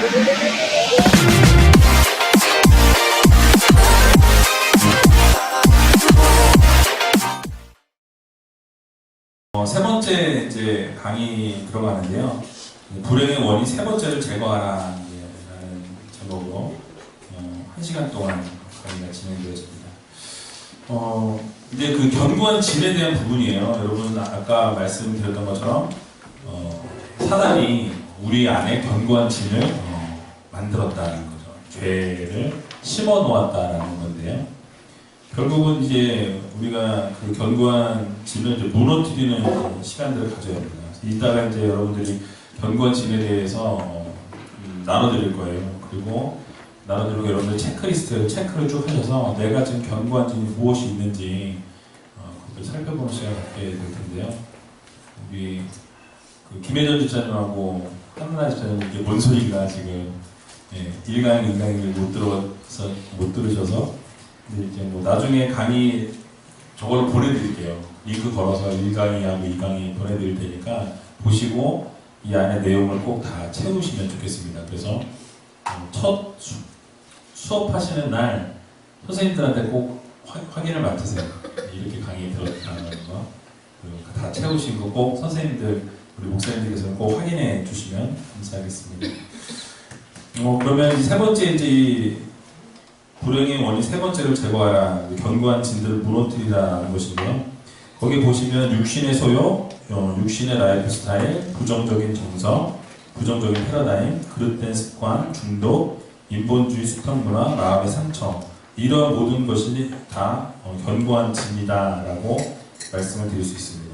세 번째 이제 강의 들어가는데요. 불행의 원인 세 번째를 제거하라는 제목으로 1시간 동안 강의가 진행되었습니다. 이제 그 견고한 진에 대한 부분이에요. 여러분 아까 말씀드렸던 것처럼 사단이 우리 안에 견고한 진을 만들었다는 거죠. 죄를 심어 놓았다라는 건데요. 결국은 이제 우리가 그 견고한 진을 이제 무너뜨리는 시간들을 가져야 합니다. 이따가 이제 여러분들이 견고한 진에 대해서 나눠드릴 거예요. 그리고 나눠드리고 여러분들 체크를 쭉 하셔서 내가 지금 견고한 진이 무엇이 있는지 그것을 살펴보는 시간을 갖게 될 텐데요. 우리 그 김혜전 집사님하고 한나라 집사님 이게 뭔 소리가 지금 일강을 못 들으셔서 이제 뭐 나중에 강의 저걸 보내드릴게요. 링크 걸어서 1강의하고 2강의 보내드릴 테니까 보시고 이 안에 내용을 꼭 다 채우시면 좋겠습니다. 그래서 첫 수업하시는 날 선생님들한테 꼭 확인을 맡으세요. 이렇게 강의 들었다는 거 다 채우신 거 꼭 선생님들 우리 목사님들께서는 꼭 확인해 주시면 감사하겠습니다. 그러면 세 번째 이제 불행의 원인 세 번째를 제거하라. 견고한 진들을 무너뜨리라는 것인데요. 거기 보시면 육신의 소욕, 육신의 라이프 스타일, 부정적인 정서, 부정적인 패러다임, 그릇된 습관, 중독, 인본주의 수평문화, 마음의 상처, 이런 모든 것이 다 견고한 진이다라고 말씀을 드릴 수 있습니다.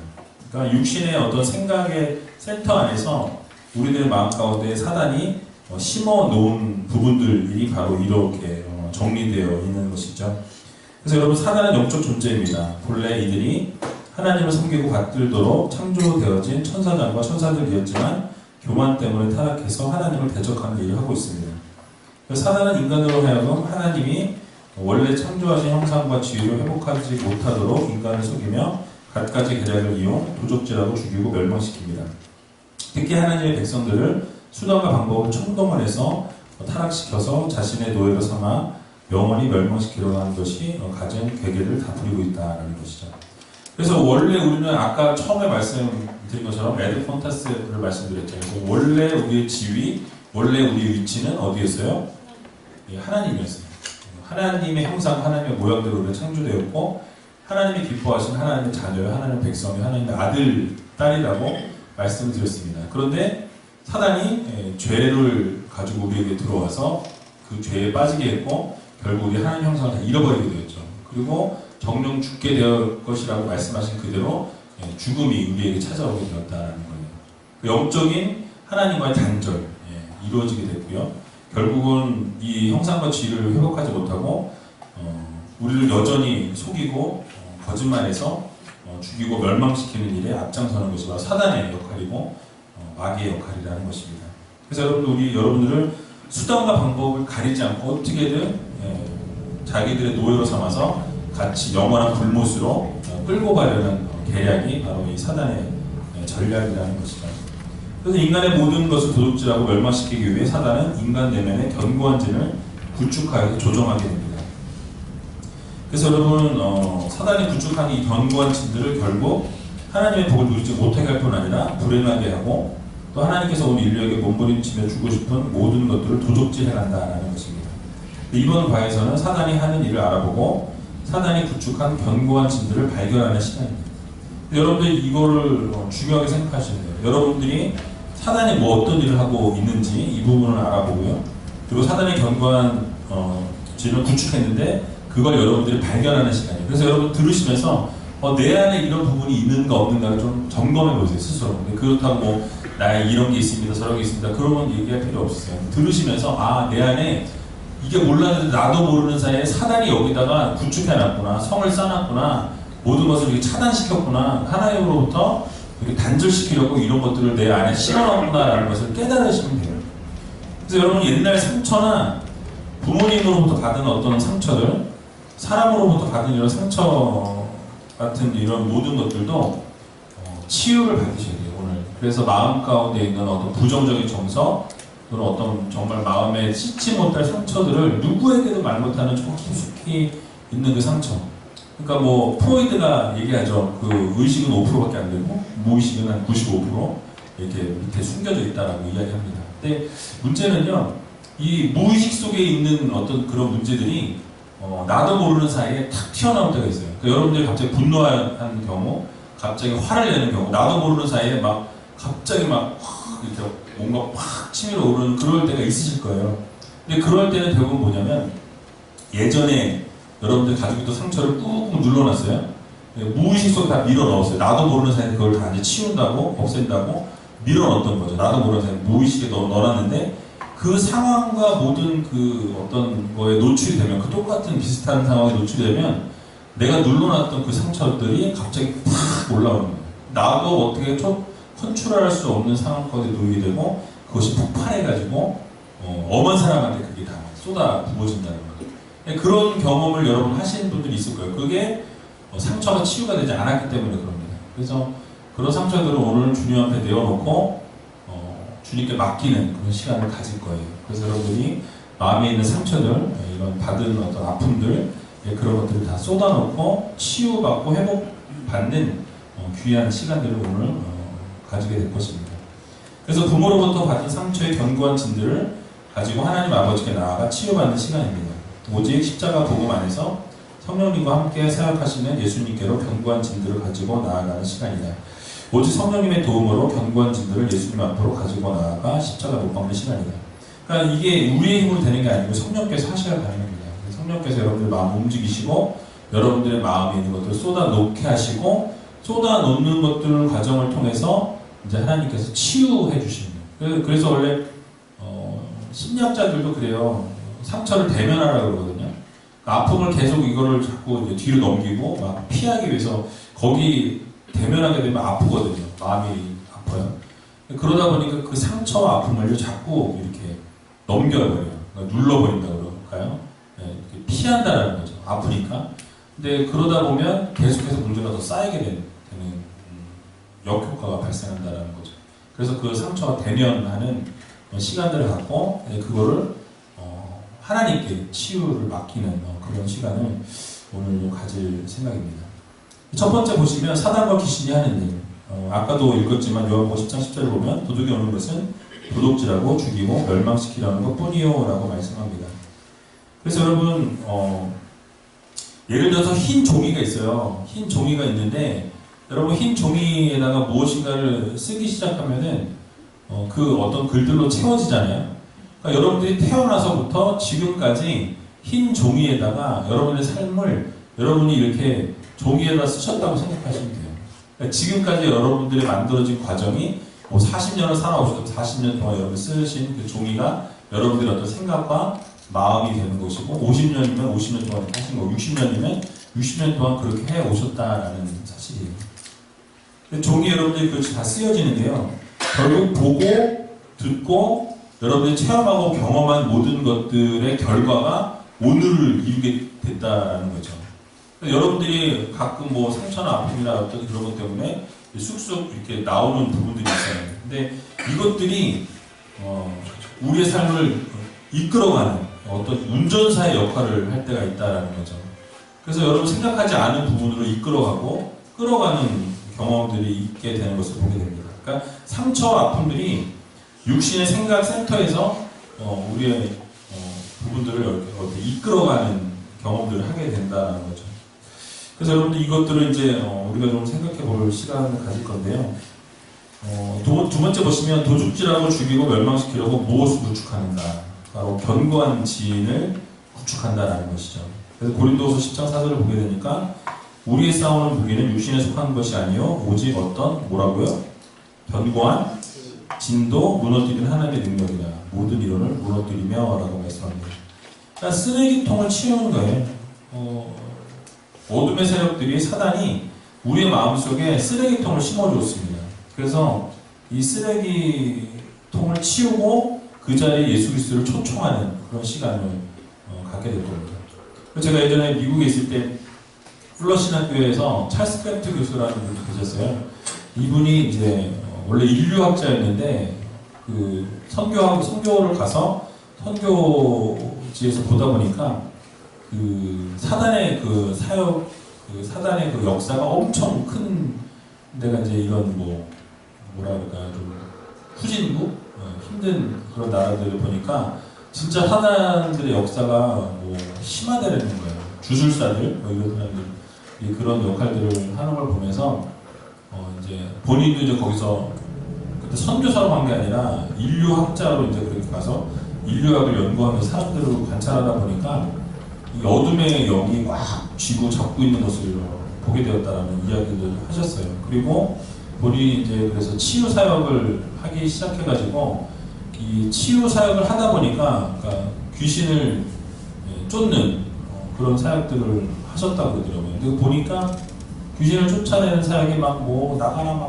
그러니까 육신의 어떤 생각의 센터 안에서 우리들의 마음 가운데 사단이 심어 놓은 부분들이 바로 이렇게 정리되어 있는 것이죠. 그래서 여러분 사단은 영적 존재입니다. 본래 이들이 하나님을 섬기고 받들도록 창조되어진 천사장과 천사들이었지만 교만 때문에 타락해서 하나님을 대적하는 일을 하고 있습니다. 그래서 사단은 인간으로 하여금 하나님이 원래 창조하신 형상과 지위를 회복하지 못하도록 인간을 속이며 갖가지 계략을 이용 도적질하고 죽이고 멸망시킵니다. 특히 하나님의 백성들을 수단과 방법을 총동원해서 타락시켜서 자신의 노예로 삼아 영원히 멸망시키려고 하는 것이 가진 괴계를 다 부리고 있다는 것이죠. 그래서 원래 우리는 아까 처음에 말씀드린 것처럼 에드폰타스를 말씀드렸죠. 그래서 원래 우리의 지위, 원래 우리의 위치는 어디였어요? 하나님이었어요. 하나님의 형상, 하나님의 모양대로 우리가 창조되었고 하나님이 기뻐하신 하나님의 자녀요, 하나님의 백성요, 하나님의 아들, 딸이라고 말씀을 드렸습니다. 그런데 사단이 죄를 가지고 우리에게 들어와서 그 죄에 빠지게 했고 결국 우리 하나님 형상을 다 잃어버리게 되었죠. 그리고 정령 죽게 될 것이라고 말씀하신 그대로 죽음이 우리에게 찾아오게 되었다는 거예요. 영적인 하나님과의 단절 이루어지게 됐고요. 결국은 이 형상과 지위를 회복하지 못하고 우리를 여전히 속이고 거짓말해서 죽이고 멸망시키는 일에 앞장서는 것이 바로 사단의 역할이고 마귀의 역할이라는 것입니다. 그래서 여러분들을 수단과 방법을 가리지 않고 어떻게든 자기들의 노예로 삼아서 같이 영원한 불못으로 끌고 가려는 계략이 바로 이 사단의 전략이라는 것이죠. 그래서 인간의 모든 것을 도둑질하고 멸망시키기 위해 사단은 인간 내면의 견고한 진을 구축하여서 조정하게 됩니다. 그래서 여러분 사단이 구축한 이 견고한 진들을 결국 하나님의 복을 누리지 못하게 할 뿐 아니라 불행하게 하고 또 하나님께서 온 인류에게 몸부림치며 주고 싶은 모든 것들을 도적질해간다는 것입니다. 이번 과에서는 사단이 하는 일을 알아보고 사단이 구축한 견고한 진들을 발견하는 시간입니다. 여러분들이 이거를 중요하게 생각하시면 돼요. 여러분들이 사단이 어떤 일을 하고 있는지 이 부분을 알아보고요. 그리고 사단이 견고한 진을 구축했는데 그걸 여러분들이 발견하는 시간이에요. 그래서 여러분 들으시면서 내 안에 이런 부분이 있는가 없는가를 좀 점검해 보세요, 스스로. 근데 그렇다고 나에 이런 게 있습니다, 저런 게 있습니다. 그러면 얘기할 필요 없으세요. 들으시면서 내 안에 이게 몰랐는데 나도 모르는 사이에 사단이 여기다가 구축해놨구나, 성을 쌓아놨구나, 모든 것을 이렇게 차단시켰구나, 하나님으로부터 이렇게 단절시키려고 이런 것들을 내 안에 심어놨구나라는 것을 깨달으시면 돼요. 그래서 여러분 옛날 상처나 부모님으로부터 받은 어떤 상처들, 사람으로부터 받은 이런 상처 같은 이런 모든 것들도 치유를 받으셔야 돼요, 오늘. 그래서 마음 가운데 있는 어떤 부정적인 정서, 그런 어떤 정말 마음에 씻지 못할 상처들을 누구에게도 말 못하는 좀 깊숙이 있는 그 상처. 그러니까 뭐 프로이드가 얘기하죠. 그 의식은 5%밖에 안 되고 무의식은 한 95% 이렇게 밑에 숨겨져 있다라고 이야기합니다. 근데 문제는요, 이 무의식 속에 있는 어떤 그런 문제들이 나도 모르는 사이에 탁 튀어나올 때가 있어요. 그러니까 여러분들이 갑자기 분노하는 경우, 갑자기 화를 내는 경우, 나도 모르는 사이에 막 갑자기 막 이렇게 뭔가 팍 치밀어 오르는 그럴 때가 있으실 거예요. 근데 그럴 때는 대부분 뭐냐면 예전에 여러분들 가지고 있던 상처를 꾹꾹 눌러놨어요. 무의식 속에 다 밀어 넣었어요. 나도 모르는 사이에 그걸 다 이제 치운다고, 없앤다고 밀어 넣었던 거죠. 나도 모르는 사이에 무의식에 넣어놨는데 그 상황과 모든 그 어떤 거에 노출이 되면, 그 똑같은 비슷한 상황에 노출이 되면 내가 눌러놨던 그 상처들이 갑자기 팍 올라오는 거예요. 나도 어떻게 컨트롤할 수 없는 상황까지 놓이게 되고 그것이 폭발해가지고 엄한 사람한테 그게 다 쏟아 부어진다는 거예요. 그런 경험을 여러분 하시는 분들이 있을 거예요. 그게 상처가 치유가 되지 않았기 때문에 그럽니다. 그래서 그런 상처들을 오늘 주님 앞에 내어놓고 주님께 맡기는 그런 시간을 가질 거예요. 그래서 여러분이 마음에 있는 상처들, 이런 받은 어떤 아픔들, 그런 것들을 다 쏟아놓고 치유받고 회복받는 귀한 시간들을 오늘 가지게 될 것입니다. 그래서 부모로부터 받은 상처의 견고한 진들을 가지고 하나님 아버지께 나아가 치유받는 시간입니다. 오직 십자가 복음 안에서 성령님과 함께 사역하시는 예수님께로 견고한 진들을 가지고 나아가는 시간이다. 오직 성령님의 도움으로 견고한 진들을 예수님 앞으로 가지고 나아가 십자가 못 박는 시간이다. 그러니까 이게 우리의 힘으로 되는 게 아니고 성령께서 하셔야 가능합니다. 성령께서 여러분들 마음 움직이시고 여러분들의 마음에 있는 것들을 쏟아놓게 하시고 쏟아놓는 것들 과정을 통해서 이제 하나님께서 치유해 주십니다. 그래서 원래 심리학자들도 그래요. 상처를 대면하라고 그러거든요. 아픔을 계속 이거를 자꾸 이제 뒤로 넘기고 막 피하기 위해서 거기 대면하게 되면 아프거든요. 마음이 아파요. 그러다 보니까 그 상처와 아픔을 자꾸 이렇게 넘겨버려요. 그러니까 눌러버린다고 그럴까요? 이렇게 피한다라는 거죠. 아프니까. 근데 그러다 보면 계속해서 문제가 더 쌓이게 되는 역효과가 발생한다는 거죠. 그래서 그 상처와 대면하는 시간들을 갖고 그거를 하나님께 치유를 맡기는 그런 시간을 오늘 가질 생각입니다. 첫 번째 보시면 사단과 귀신이 하는 일. 아까도 읽었지만 요한복음 10장 10절을 보면 도둑이 오는 것은 도둑질하고 죽이고 멸망시키려는 것뿐이요 라고 말씀합니다. 그래서 여러분 예를 들어서 흰 종이가 있어요. 흰 종이가 있는데 여러분 흰 종이에다가 무엇인가를 쓰기 시작하면은 그 어떤 글들로 채워지잖아요. 그러니까 여러분들이 태어나서부터 지금까지 흰 종이에다가 여러분의 삶을 여러분이 이렇게 종이에다 쓰셨다고 생각하시면 돼요. 그러니까 지금까지 여러분들이 만들어진 과정이 뭐 40년을 살아오셔도 40년 동안 여러분이 쓰신 그 종이가 여러분들의 어떤 생각과 마음이 되는 것이고 50년이면 50년 동안 하신 거, 60년이면 60년 동안 그렇게 해오셨다라는 사실이에요. 종이 여러분들이 그렇게 다 쓰여지는데요. 결국 보고 듣고 여러분들이 체험하고 경험한 모든 것들의 결과가 오늘을 이루게 됐다는 거죠. 여러분들이 가끔 뭐 상처나 아픔이나 어떤 그런 것 때문에 쑥쑥 이렇게 나오는 부분들이 있어요. 근데 이것들이 우리의 삶을 이끌어가는 어떤 운전사의 역할을 할 때가 있다라는 거죠. 그래서 여러분 생각하지 않은 부분으로 이끌어가고 끌어가는 경험들이 있게 되는 것을 보게 됩니다. 그러니까 상처와 아픔들이 육신의 생각 센터에서 우리의 부분들을 이렇게 이끌어가는 경험들을 하게 된다는 거죠. 그래서 여러분들 이것들을 이제 우리가 좀 생각해 볼 시간을 가질 건데요. 두 번째 보시면 도둑질하고 죽이고 멸망시키려고 무엇을 구축하는가? 바로 견고한 지인을 구축한다라는 것이죠. 그래서 고린도후서 10장 4절을 보게 되니까 우리의 싸우는 무기는 육신에 속한 것이 아니요 오직 어떤 뭐라고요? 견고한 진도 무너뜨리는 하나님의 능력이다. 모든 이론을 무너뜨리며 라고 말씀합니다. 그러니까 쓰레기통을 치우는 거예요. 어둠의 세력들이 사단이 우리의 마음속에 쓰레기통을 심어주었습니다. 그래서 이 쓰레기통을 치우고 그 자리에 예수 그리스도를 초청하는 그런 시간을 갖게 될 겁니다. 제가 예전에 미국에 있을 때 플러신학교에서 찰스 크래프트 교수라는 분이 계셨어요. 이분이 이제 원래 인류학자였는데 그 선교를 가서 선교지에서 보다 보니까 그 사단의 그 사역, 그 사단의 그 역사가 엄청 큰 데가 이제 이런 뭐라 그럴까 좀 후진국 힘든 그런 나라들을 보니까 진짜 사단들의 역사가 뭐 심하다는 거예요. 주술사들 이런 사람들 그런 역할들을 하는 걸 보면서 이제 본인도 이제 거기서 그때 선교사로 간 게 아니라 인류학자로 이제 그렇게 가서 인류학을 연구하면서 사람들을 관찰하다 보니까 이 어둠의 영이 막 쥐고 잡고 있는 것을 보게 되었다라는 이야기를 하셨어요. 그리고 본인이 이제 그래서 치유 사역을 하기 시작해가지고 이 치유 사역을 하다 보니까 그러니까 귀신을 쫓는 그런 사역들을 하셨다고 그러더라고요. 근데 보니까 귀신을 쫓아내는 사역이 막 뭐 나가라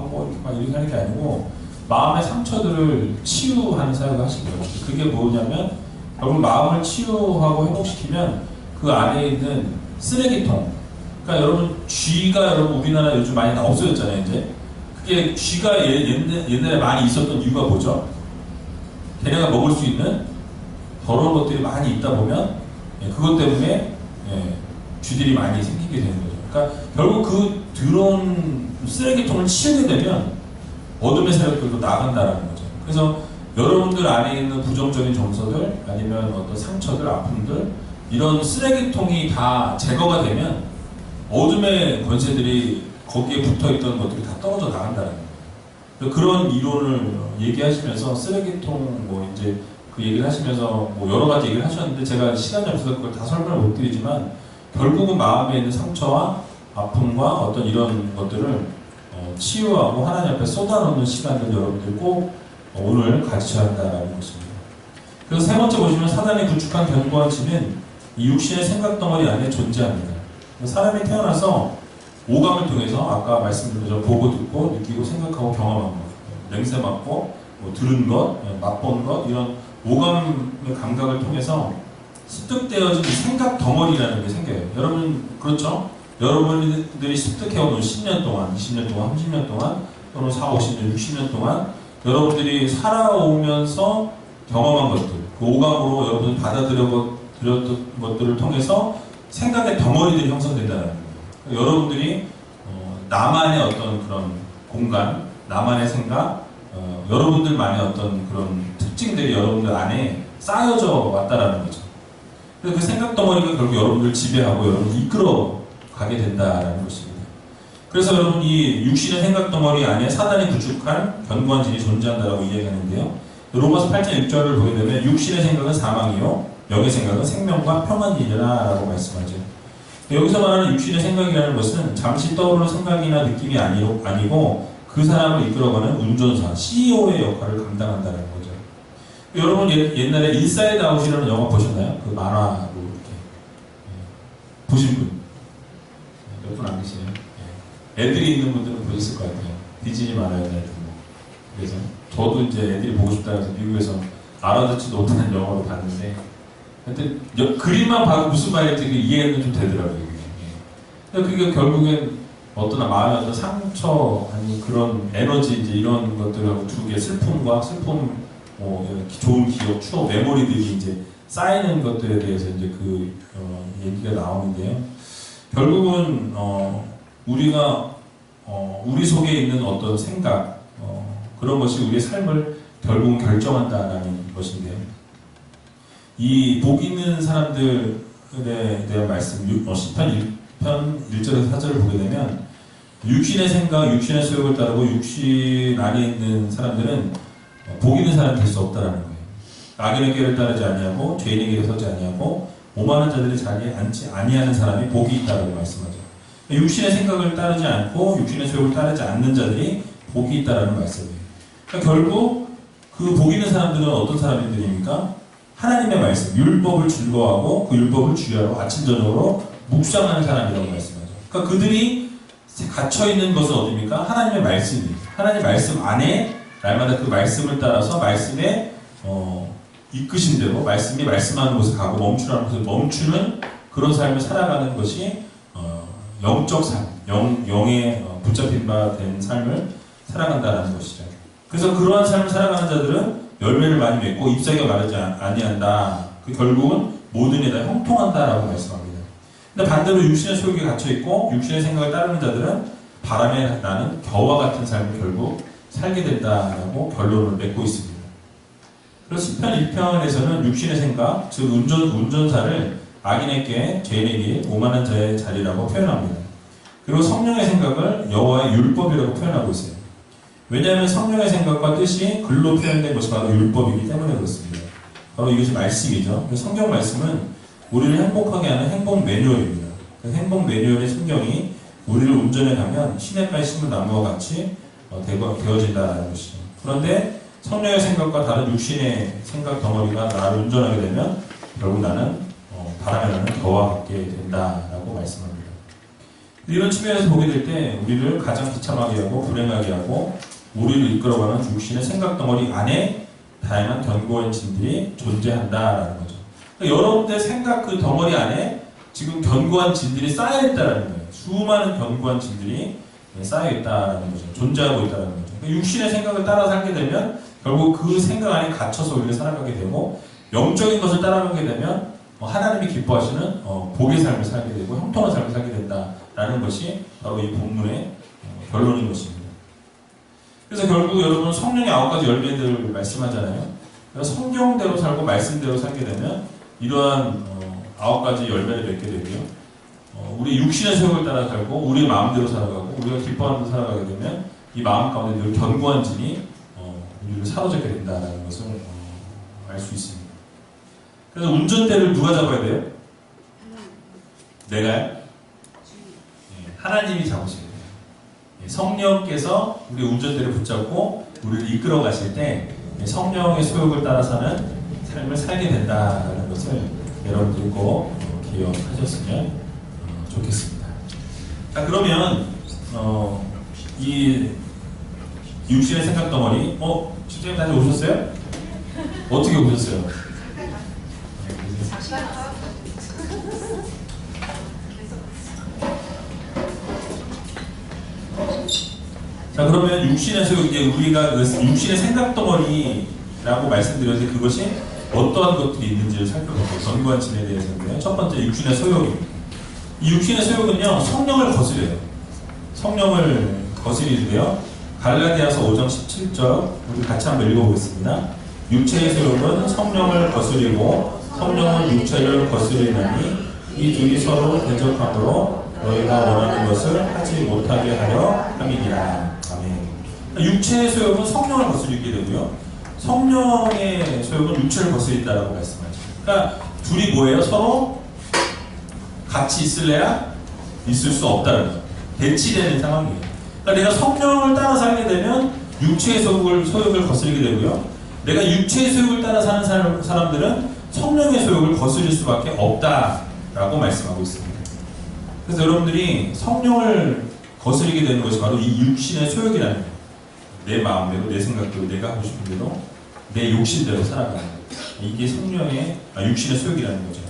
이렇게 하는 게 아니고 마음의 상처들을 치유하는 사역을 하시고요. 그게 뭐냐면 결국 마음을 치유하고 회복시키면 그 안에 있는 쓰레기통. 그러니까 여러분 쥐가 여러분 우리나라 요즘 많이 없어졌잖아요. 이제 그게 쥐가 옛날에 많이 있었던 이유가 뭐죠? 걔네가 먹을 수 있는 더러운 것들이 많이 있다 보면 그것 때문에 쥐들이 많이 생기게 되는 거죠. 그러니까 결국 그 더러운 쓰레기통을 치우게 되면 어둠의 세력들도 나간다라는 거죠. 그래서 여러분들 안에 있는 부정적인 정서들 아니면 어떤 상처들, 아픔들 이런 쓰레기통이 다 제거가 되면 어둠의 권세들이 거기에 붙어있던 것들이 다 떨어져 나간다는 거예요. 그런 이론을 얘기하시면서 쓰레기통 뭐 이제 그 얘기를 하시면서 뭐 여러 가지 얘기를 하셨는데 제가 시간이 없어서 그걸 다 설명을 못 드리지만 결국은 마음에 있는 상처와 아픔과 어떤 이런 것들을 치유하고 하나님 앞에 쏟아놓는 시간을 여러분들 꼭 오늘 가지셔야 한다는 것입니다. 그래서 세 번째 보시면 사단이 구축한 견고한 집은 이 육신의 생각 덩어리 안에 존재합니다. 사람이 태어나서 오감을 통해서 아까 말씀드린 것처럼 보고 듣고 느끼고 생각하고 경험한 것, 냄새 맡고 뭐 들은 것, 맛본 것 이런 오감의 감각을 통해서 습득되어진 생각 덩어리라는 게 생겨요. 여러분 그렇죠? 여러분들이 습득해온 10년 동안, 20년 동안, 30년 동안 또는 4, 50년, 60년 동안 여러분들이 살아오면서 경험한 것들, 그 오감으로 여러분들이 받아들였던 것들을 통해서 생각의 덩어리들이 형성된다는 거예요. 여러분들이 나만의 어떤 그런 공간, 나만의 생각, 여러분들만의 어떤 그런 특징들이 여러분들 안에 쌓여져 왔다라는 거죠. 그래서 그 생각 덩어리가 결국 여러분들 지배하고 여러분을 이끌어 가게 된다라는 것입니다. 그래서 여러분 이 육신의 생각 덩어리 안에 사단이 구축한 견고한 진이 존재한다라고 이야기하는데요. 로마서 8장 6절을 보게 되면 육신의 생각은 사망이요 영의 생각은 생명과 평안이라고 말씀하죠. 여기서 말하는 육신의 생각이라는 것은 잠시 떠오르는 생각이나 느낌이 아니고 그 사람을 이끌어가는 운전사, CEO의 역할을 감당한다는 거죠. 여러분 옛날에 인사이드 아웃이라는 영화 보셨나요? 그 만화로 이렇게 보신 분? 몇 분 안 계시네요. 애들이 있는 분들은 보셨을 것 같아요. 디즈니 만화였나요? 그래서 저도 이제 애들이 보고 싶다 해서 미국에서 알아듣지도 못하는 영화로 봤는데 하여튼 그림만 봐도 무슨 말인지 이해는 좀 되더라고요. 그게 결국엔 어떤 마음의 어떤 상처 아니 그런 에너지 이제 이런 것들하고 두 개 슬픔 좋은 기억, 추억, 메모리들이 이제 쌓이는 것들에 대해서 이제 그 얘기가 나오는데요. 결국은 우리가 우리 속에 있는 어떤 생각 그런 것이 우리의 삶을 결국은 결정한다라는 것인데요. 이 복 있는 사람들에 대한 말씀 시편 1편 1절에서 4절을 보게 되면 육신의 생각, 육신의 소욕을 따르고 육신 안에 있는 사람들은 복 있는 사람이 될 수 없다라는 거예요. 악인의 길을 따르지 아니하고 죄인의 길에 서지 아니하고 오만한 자들의 자리에 앉지 아니하는 사람이 복이 있다라고 말씀하죠. 육신의 생각을 따르지 않고 육신의 소욕을 따르지 않는 자들이 복이 있다라는 말씀이에요. 그러니까 결국 그 복 있는 사람들은 어떤 사람들입니까? 하나님의 말씀, 율법을 즐거워하고 그 율법을 주의하고 아침 저녁으로 묵상하는 사람이라고 말씀하죠. 그러니까 그들이 갇혀있는 것은 어디입니까? 하나님의 말씀이에요. 하나님의 말씀 안에 날마다 그 말씀을 따라서 말씀에 이끄신 대로 말씀이 말씀하는 곳에 가고 멈추라는 곳에 멈추는 그런 삶을 살아가는 것이 영적 삶, 영에 붙잡힌 바 된 삶을 살아간다는 것이죠. 그래서 그러한 삶을 살아가는 자들은 열매를 많이 맺고 잎사귀가 마르지 아니한다. 그 결국은 모든 일에 다 형통한다라고 말씀합니다. 근데 반대로 육신의 소욕에 갇혀있고 육신의 생각을 따르는 자들은 바람에 나는 겨와 같은 삶을 결국 살게 된다라고 결론을 맺고 있습니다. 그래서 시편 1편에서는 육신의 생각, 즉 운전사를 악인에게 죄인에게 오만한 자의 자리라고 표현합니다. 그리고 성령의 생각을 여호와의 율법이라고 표현하고 있어요. 왜냐하면 성령의 생각과 뜻이 글로 표현된 것이 바로 율법이기 때문에 그렇습니다. 바로 이것이 말씀이죠. 성경 말씀은 우리를 행복하게 하는 행복 매뉴얼입니다. 그 행복 매뉴얼의 성경이 우리를 운전해 가면 시냇가에 심은 나무와 같이 되어진다는 것이죠. 그런데 성령의 생각과 다른 육신의 생각 덩어리가 나를 운전하게 되면 결국 나는 바람에 나는 겨와 같게 된다라고 말씀합니다. 이런 측면에서 보게 될 때 우리를 가장 비참하게 하고 불행하게 하고 우리를 이끌어가는 육신의 생각 덩어리 안에 다양한 견고한 진들이 존재한다라는 거죠. 그러니까 여러분들의 생각 그 덩어리 안에 지금 견고한 진들이 쌓여있다는 거예요. 수많은 견고한 진들이 쌓여있다는 거죠. 존재하고 있다는 거죠. 그러니까 육신의 생각을 따라 살게 되면 결국 그 생각 안에 갇혀서 우리가 살아가게 되고 영적인 것을 따라가게 되면 하나님이 기뻐하시는 복의 삶을 살게 되고 형통한 삶을 살게 된다라는 것이 바로 이 본문의 결론인 것입니다. 그래서 결국 여러분 성령의 9가지 열매들을 말씀하잖아요. 그래서 성경대로 살고 말씀대로 살게 되면 이러한 9가지 열매를 맺게 되고요. 우리 육신의 소욕을 따라 살고 우리의 마음대로 살아가고 우리가 기뻐하는 대로 살아가게 되면 이 마음 가운데 늘 견고한 진이 우리를 사로잡게 된다는 것을 알 수 있습니다. 그래서 운전대를 누가 잡아야 돼요? 내가요? 하나님이 잡으셔야 돼요. 성령께서 우리 운전대를 붙잡고 우리를 이끌어 가실 때 성령의 소욕을 따라 사는 삶을 살게 된다는 것을 여러분들이 꼭 기억하셨으면 좋겠습니다. 자, 그러면 이 육신의 생각 덩어리 집사님 다시 오셨어요? 어떻게 오셨어요? 자, 그러면 육신의 소욕, 이제 우리가 그 육신의 생각 덩어리라고 말씀드렸는데 그것이 어떠한 것들이 있는지를 살펴볼게요. 견고한 진에 대해서인데요. 첫 번째, 육신의 소욕입니다. 이 육신의 소욕은요, 성령을 거스려요. 성령을 거스리는데요. 갈라디아서 5장 17절, 우리 같이 한번 읽어보겠습니다. 육체의 소욕은 성령을 거스리고 성령은 육체를 거스리느니 이 둘이 서로 대적함으로 너희가 원하는 것을 하지 못하게 하려 함이니라. 아멘. 육체의 소욕은 성령을 거스리게 되고요. 성령의 소욕은 육체를 거스린다라고 말씀하죠. 그러니까 둘이 뭐예요? 서로 같이 있을래야 있을 수 없다는 거죠. 대치되는 상황이에요. 그러니까 내가 성령을 따라 살게 되면 육체의 소욕을 거스리게 되고요. 내가 육체의 소욕을 따라 사는 사람들은 성령의 소욕을 거스릴 수밖에 없다라고 말씀하고 있습니다. 그래서 여러분들이 성령을 거스리게 되는 것이 바로 이 육신의 소욕이라는 거예요. 내 마음대로, 내 생각대로, 내가 하고 싶은 대로, 내 욕심대로 살아가는 거예요. 이게 육신의 소욕이라는 거죠.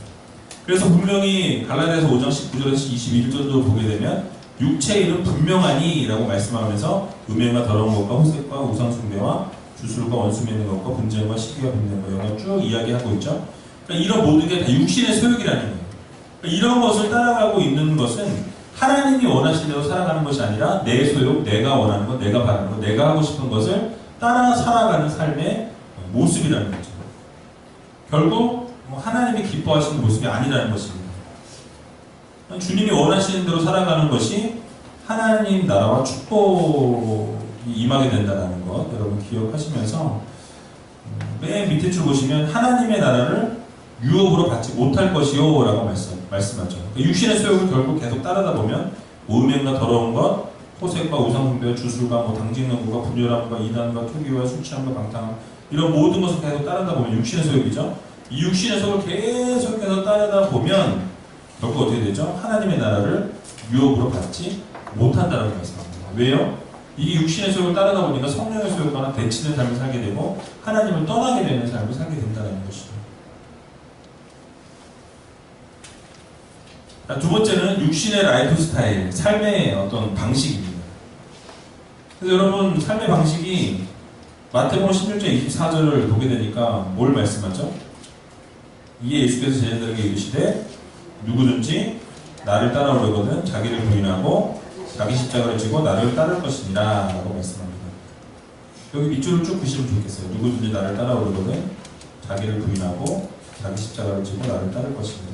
그래서 분명히 갈라디아서 5장 19절에서 21절도 보게 되면 육체의 일은 분명하니 라고 말씀하면서 음행과 더러운 것과 호색과 우상숭배와 주술과 원수 맺는 것과 분쟁과 시기와 빚는 것 이런 거 쭉 이야기하고 있죠. 그러니까 이런 모든 게 다 육신의 소욕이라는 거예요. 그러니까 이런 것을 따라가고 있는 것은 하나님이 원하시는 대로 살아가는 것이 아니라 내 소욕, 내가 원하는 것, 내가 바라는 것, 내가 하고 싶은 것을 따라 살아가는 삶의 모습이라는 거죠. 결국 하나님이 기뻐하시는 모습이 아니라는 것입니다. 주님이 원하시는 대로 살아가는 것이 하나님 나라와 축복이 임하게 된다는 것 여러분 기억하시면서 맨 밑에 줄 보시면 하나님의 나라를 유업으로 받지 못할 것이요 라고 말씀하죠. 육신의 소욕을 결국 계속 따르다 보면 음행과 더러운 것, 호색과 우상숭배와 주술과 당직능구가 분열함과 이단과 투기와 술 취함과 방탕함 이런 모든 것을 계속 따르다 보면 육신의 소욕이죠. 이 육신의 소욕을 계속해서 따르다 보면 결국 어떻게 되죠? 하나님의 나라를 유업으로 받지 못한다는 말씀입니다. 왜요? 이 육신의 소욕을 따르다 보니까 성령의 소욕과는 대치된 삶을 살게 되고 하나님을 떠나게 되는 삶을 살게 된다는 것이죠. 두 번째는 육신의 라이프 스타일, 삶의 어떤 방식입니다. 그래서 여러분 삶의 방식이 마태복음 16장 24절을 보게 되니까 뭘 말씀하죠? 이에 예수께서 제자들에게 이르시되 누구든지 나를 따라오려거든 자기를 부인하고 자기 십자가를 지고 나를 따를 것이니라 라고 말씀합니다. 여기 밑줄을 쭉 그시면 좋겠어요. 누구든지 나를 따라오려거든 자기를 부인하고 자기 십자가를 지고 나를 따를 것이니라.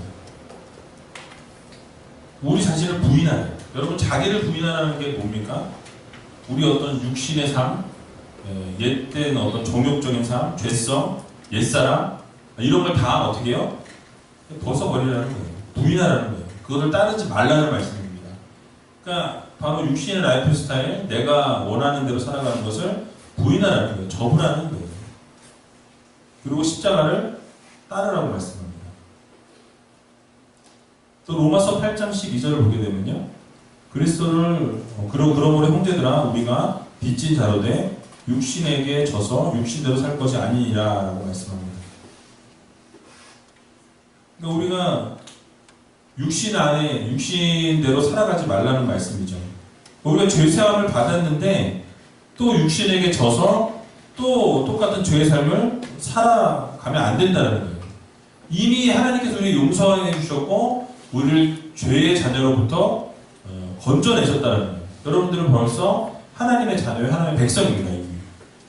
우리 자신을 부인하는, 여러분 자기를 부인하는 게 뭡니까? 우리 어떤 육신의 삶, 옛된 어떤 종욕적인 삶, 죄성, 옛사람 이런 걸 다 어떻게 해요? 벗어버리라는 거예요. 부인하라는 거예요. 그것을 따르지 말라는 말씀입니다. 그러니까 바로 육신의 라이프 스타일, 내가 원하는 대로 살아가는 것을 부인하라는 거예요. 접으라는 거예요. 그리고 십자가를 따르라고 말씀합니다. 또 로마서 8장 12절을 보게 되면요. 그리스도를 그러므로 형제들아 우리가 빚진 자로 돼 육신에게 져서 육신대로 살 것이 아니니라 라고 말씀합니다. 그러니까 우리가 육신 안에 육신대로 살아가지 말라는 말씀이죠. 우리가 죄사함을 받았는데 또 육신에게 져서 또 똑같은 죄의 삶을 살아가면 안 된다는 거예요. 이미 하나님께서 우리를 용서해 주셨고 우리를 죄의 자녀로부터 건져내셨다는 거예요. 여러분들은 벌써 하나님의 자녀의 하나님의 백성입니다. 이미.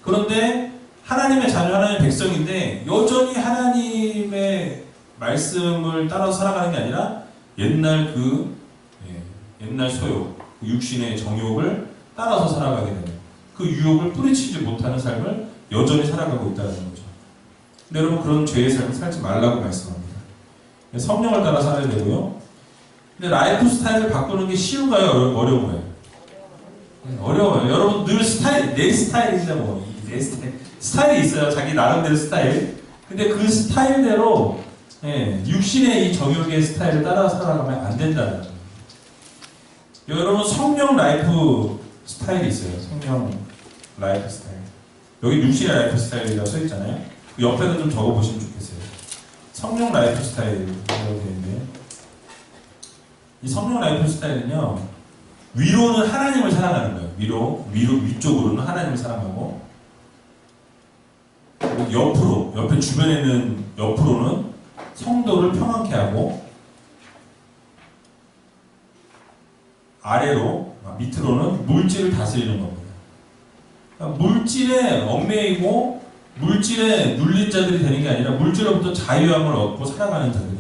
그런데 하나님의 자녀 하나님의 백성인데 여전히 하나님의 말씀을 따라서 살아가는 게 아니라 옛날 옛날 소욕, 육신의 정욕을 따라서 살아가게 되는 그 유혹을 뿌리치지 못하는 삶을 여전히 살아가고 있다는 거죠. 근데 여러분 그런 죄의 삶을 살지 말라고 말씀합니다. 성령을 따라 살아야 되고요. 근데 라이프 스타일을 바꾸는 게 쉬운가요? 어려운가요? 어려워요. 여러분 늘 스타일, 내 스타일이죠 뭐. 내 스타일이 있어요. 자기 나름대로 스타일. 근데 그 스타일대로 육신의 이 정욕의 스타일을 따라 살아가면 안 된다는 거예요. 여러분 성령 라이프 스타일이 있어요. 성령 라이프 스타일. 여기 육신의 라이프 스타일이라고 써있잖아요. 그 옆에도 좀 적어보시면 좋겠어요. 성령 라이프 스타일이라고 되어 있는데 이 성령 라이프 스타일은요 위로는 하나님을 사랑하는 거예요. 위쪽으로는 하나님을 사랑하고 옆에 주변에 있는 옆으로는 성도를 평안케 하고 밑으로는 물질을 다스리는 겁니다. 그러니까 물질에 얽매이고 물질에 눌린 자들이 되는 게 아니라 물질로부터 자유함을 얻고 살아가는 자들이에요.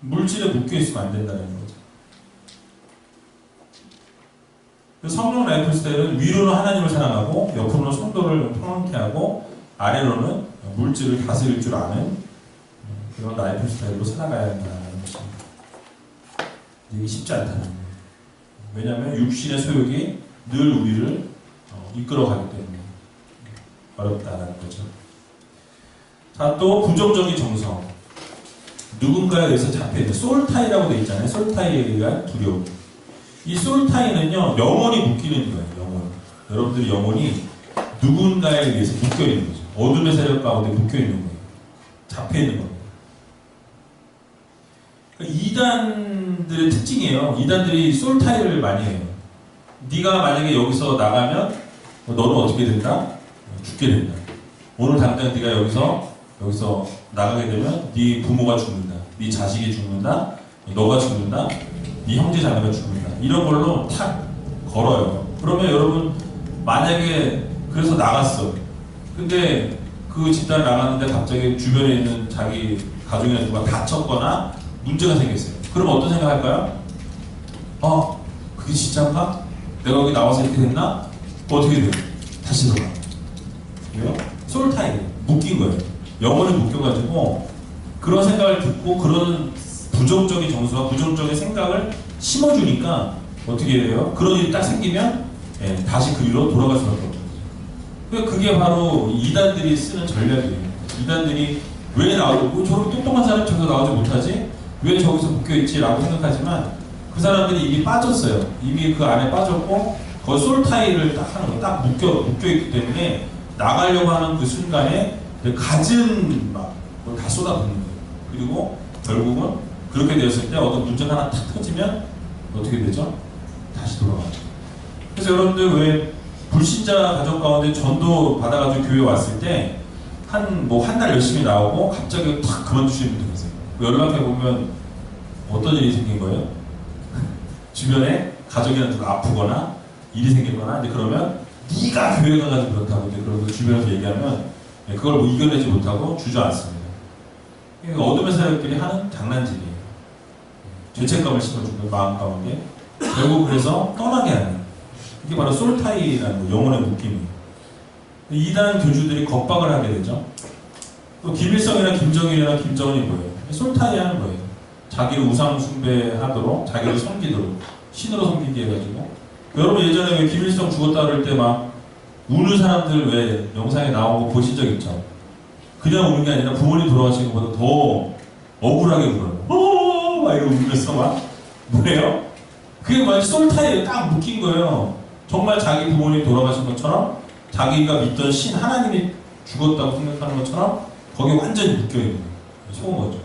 물질에 묶여있으면 안 된다는 거죠. 성령 라이프 스타일은 위로는 하나님을 사랑하고 옆으로는 성도를 평안케 하고 아래로는 물질을 다스릴 줄 아는 그런 라이프 스타일로 살아가야 한다는 것입니다. 이게 쉽지 않다는 거예요. 왜냐하면 육신의 소욕이 늘 우리를 이끌어가기 때문에 어렵다는 거죠. 자, 또 부정적인 정성. 누군가에 의해서 잡혀있는 솔타이라고 되어 있잖아요. 솔타이에 의한 두려움. 이 솔타이는요 영혼이 묶이는 거예요. 여러분들의 영혼이 누군가에 의해서 묶여있는 거죠. 어둠의 세력 가운데 묶여있는 거예요. 잡혀있는 겁니다. 그러니까 이단들의 특징이에요. 이단들이 솔타이를 많이 해요. 네가 만약에 여기서 나가면 너는 어떻게 된다? 죽게 된다. 오늘 당장 네가 여기서 나가게 되면 네 부모가 죽는다. 네 자식이 죽는다. 너가 죽는다. 네 형제 자매가 죽는다. 이런 걸로 탁 걸어요. 그러면 여러분 만약에 그래서 나갔어. 근데 그 집단에 나갔는데 갑자기 주변에 있는 자기 가족이나 누가 다쳤거나 문제가 생겼어요. 그럼 어떤 생각할까요? 그게 진짜인가? 내가 여기 나와서 이렇게 됐나? 어떻게 돼? 다시 들어가. 왜요? 솔타임 묶인 거예요. 영혼이 묶여가지고 그런 생각을 듣고 그런 부정적인 정서와 부정적인 생각을 심어주니까 어떻게 돼요? 그런 일이 딱 생기면 다시 그 일로 돌아갈 수밖에 없는 거죠. 그러니까 그게 바로 이단들이 쓰는 전략이에요. 이단들이 왜 나오고 저렇게 똑똑한 사람이 저기서 나오지 못하지? 왜 저기서 묶여있지? 라고 생각하지만 그 사람들이 이미 빠졌어요. 이미 그 안에 빠졌고 거기 솔타이를 딱 하는 거예요. 딱 묶여있기 때문에 나가려고 하는 그 순간에 갖은 다 쏟아붓는 거예요. 그리고 결국은 그렇게 되었을 때 어떤 문제가 하나 탁 터지면 어떻게 되죠? 다시 돌아가죠. 그래서 여러분들 왜 불신자 가정 가운데 전도 받아가지고 교회 왔을 때 한 달 열심히 나오고 갑자기 탁 그만두시는 분들 계세요. 연락해보면 어떤 일이 생긴 거예요? 주변에 가족이나 누가 아프거나 일이 생기거나 이제 그러면 네가 교회 가가지고 그렇다고 이제 그러고 주변에서 얘기하면 그걸 뭐 이겨내지 못하고 주저앉습니다. 그러니까 어둠의 사역들이 하는 장난질이에요. 죄책감을 심어주는 마음 가운데 결국 그래서 떠나게 하는 이게 바로 솔타이라는 영혼의 묶임이에요. 이단 교주들이 겁박을 하게 되죠. 또 김일성이나 김정일이나 김정은이 뭐예요? 솔타이 하는 거예요. 자기를 우상 숭배하도록 자기를 섬기도록 신으로 섬기게 해가지고 여러분 예전에 왜 김일성 죽었다 그럴 때 막 우는 사람들 왜 영상에 나온 거 보신 적 있죠? 그냥 우는 게 아니라 부모님 돌아가신 것보다 더 억울하게 울어요. 막 이러고 울면서 막 뭐예요? 그게 완전 솔타이에 딱 묶인 거예요. 정말 자기 부모님 돌아가신 것처럼 자기가 믿던 신 하나님이 죽었다고 생각하는 것처럼 거기에 완전히 묶여있는 거예요. 속은 거죠.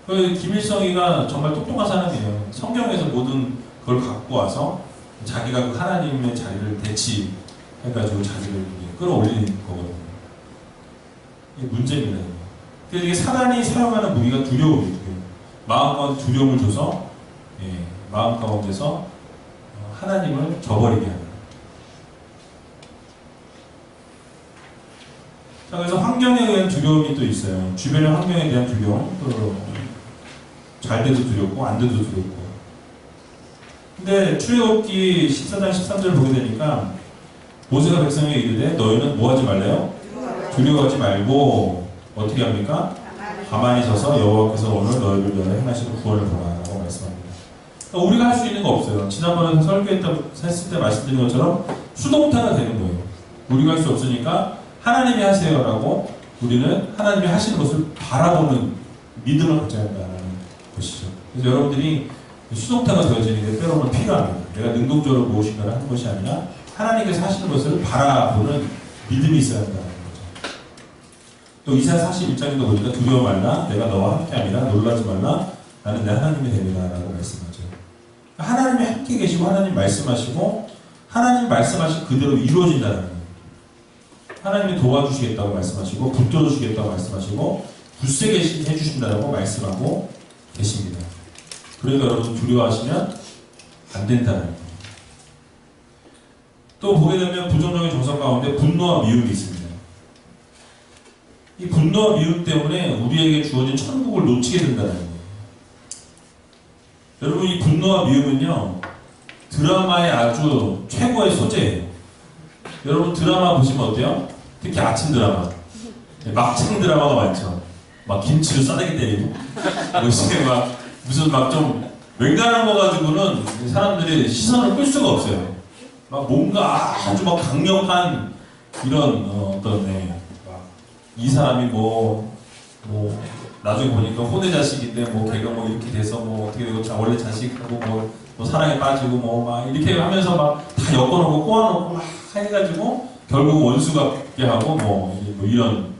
그래서 김일성이가 정말 똑똑한 사람이에요. 성경에서 모든 걸 갖고 와서 자기가 그 하나님의 자리를 대치해가지고 자기를 끌어올리는 거거든요. 이게 문제입니다. 그래서 이게 사단이 사용하는 무기가 두려움이에요. 마음 가운데 두려움을 줘서 마음 가운데서 하나님을 저버리게 하는. 자, 그래서 환경에 대한 두려움이 또 있어요. 주변의 환경에 대한 두려움, 또 잘 돼도 두렵고 안 돼도 두렵고. 근데 출애굽기 14장 13절을 보게 되니까 모세가 백성에게 이르되 너희는 뭐 하지 말래요? 두려워하지 말고 어떻게 합니까? 가만히 서서 여호와께서 오늘 너희를 위하여 행하시는 구원을 보라라고 말씀합니다. 그러니까 우리가 할 수 있는 거 없어요. 지난번에 설교했을 때 말씀드린 것처럼 수동타가 되는 거예요. 우리가 할 수 없으니까 하나님이 하세요라고 우리는 하나님이 하시는 것을 바라보는 믿음을 가져야 한다는 것이죠. 그래서 여러분들이 수동타가 되어지는 게 때로는 필요합니다. 내가 능동적으로 무엇인가를 하는 것이 아니라 하나님께서 하시는 것을 바라보는 믿음이 있어야 한다는 거죠. 또 이사야 41장에도 보니까 두려워 말라 내가 너와 함께함이라 놀라지 말라 나는 내 하나님이 됩니다 라고 말씀하죠. 하나님이 함께 계시고 하나님 말씀하시고 하나님 말씀하신 그대로 이루어진다는 거예요. 하나님이 도와주시겠다고 말씀하시고 붙들어주시겠다고 말씀하시고 굳세게 해주신다고 말씀하고 계십니다. 그러니까 여러분 두려워하시면 안 된다는 거예요. 또 보게 되면 부정적인 정서 가운데 분노와 미움이 있습니다. 이 분노와 미움 때문에 우리에게 주어진 천국을 놓치게 된다는 거예요. 여러분 이 분노와 미움은요 드라마의 아주 최고의 소재예요. 여러분 드라마 보시면 어때요? 특히 아침 드라마 막창 드라마가 많죠. 막 김치를 싸대기 때리고 요즘에 막 무슨 막 좀 맹간한 거 가지고는 사람들이 시선을 끌 수가 없어요. 막 뭔가 아주 막 강력한 이런 이 사람이 뭐 나중에 보니까 혼외 자식인데 뭐 걔가 뭐 이렇게 돼서 뭐 어떻게 되고 원래 자식하고 뭐 사랑에 빠지고 뭐 막 이렇게 하면서 막 다 엮어놓고 꼬아놓고 막 해가지고 결국 원수 같게 하고 뭐 이런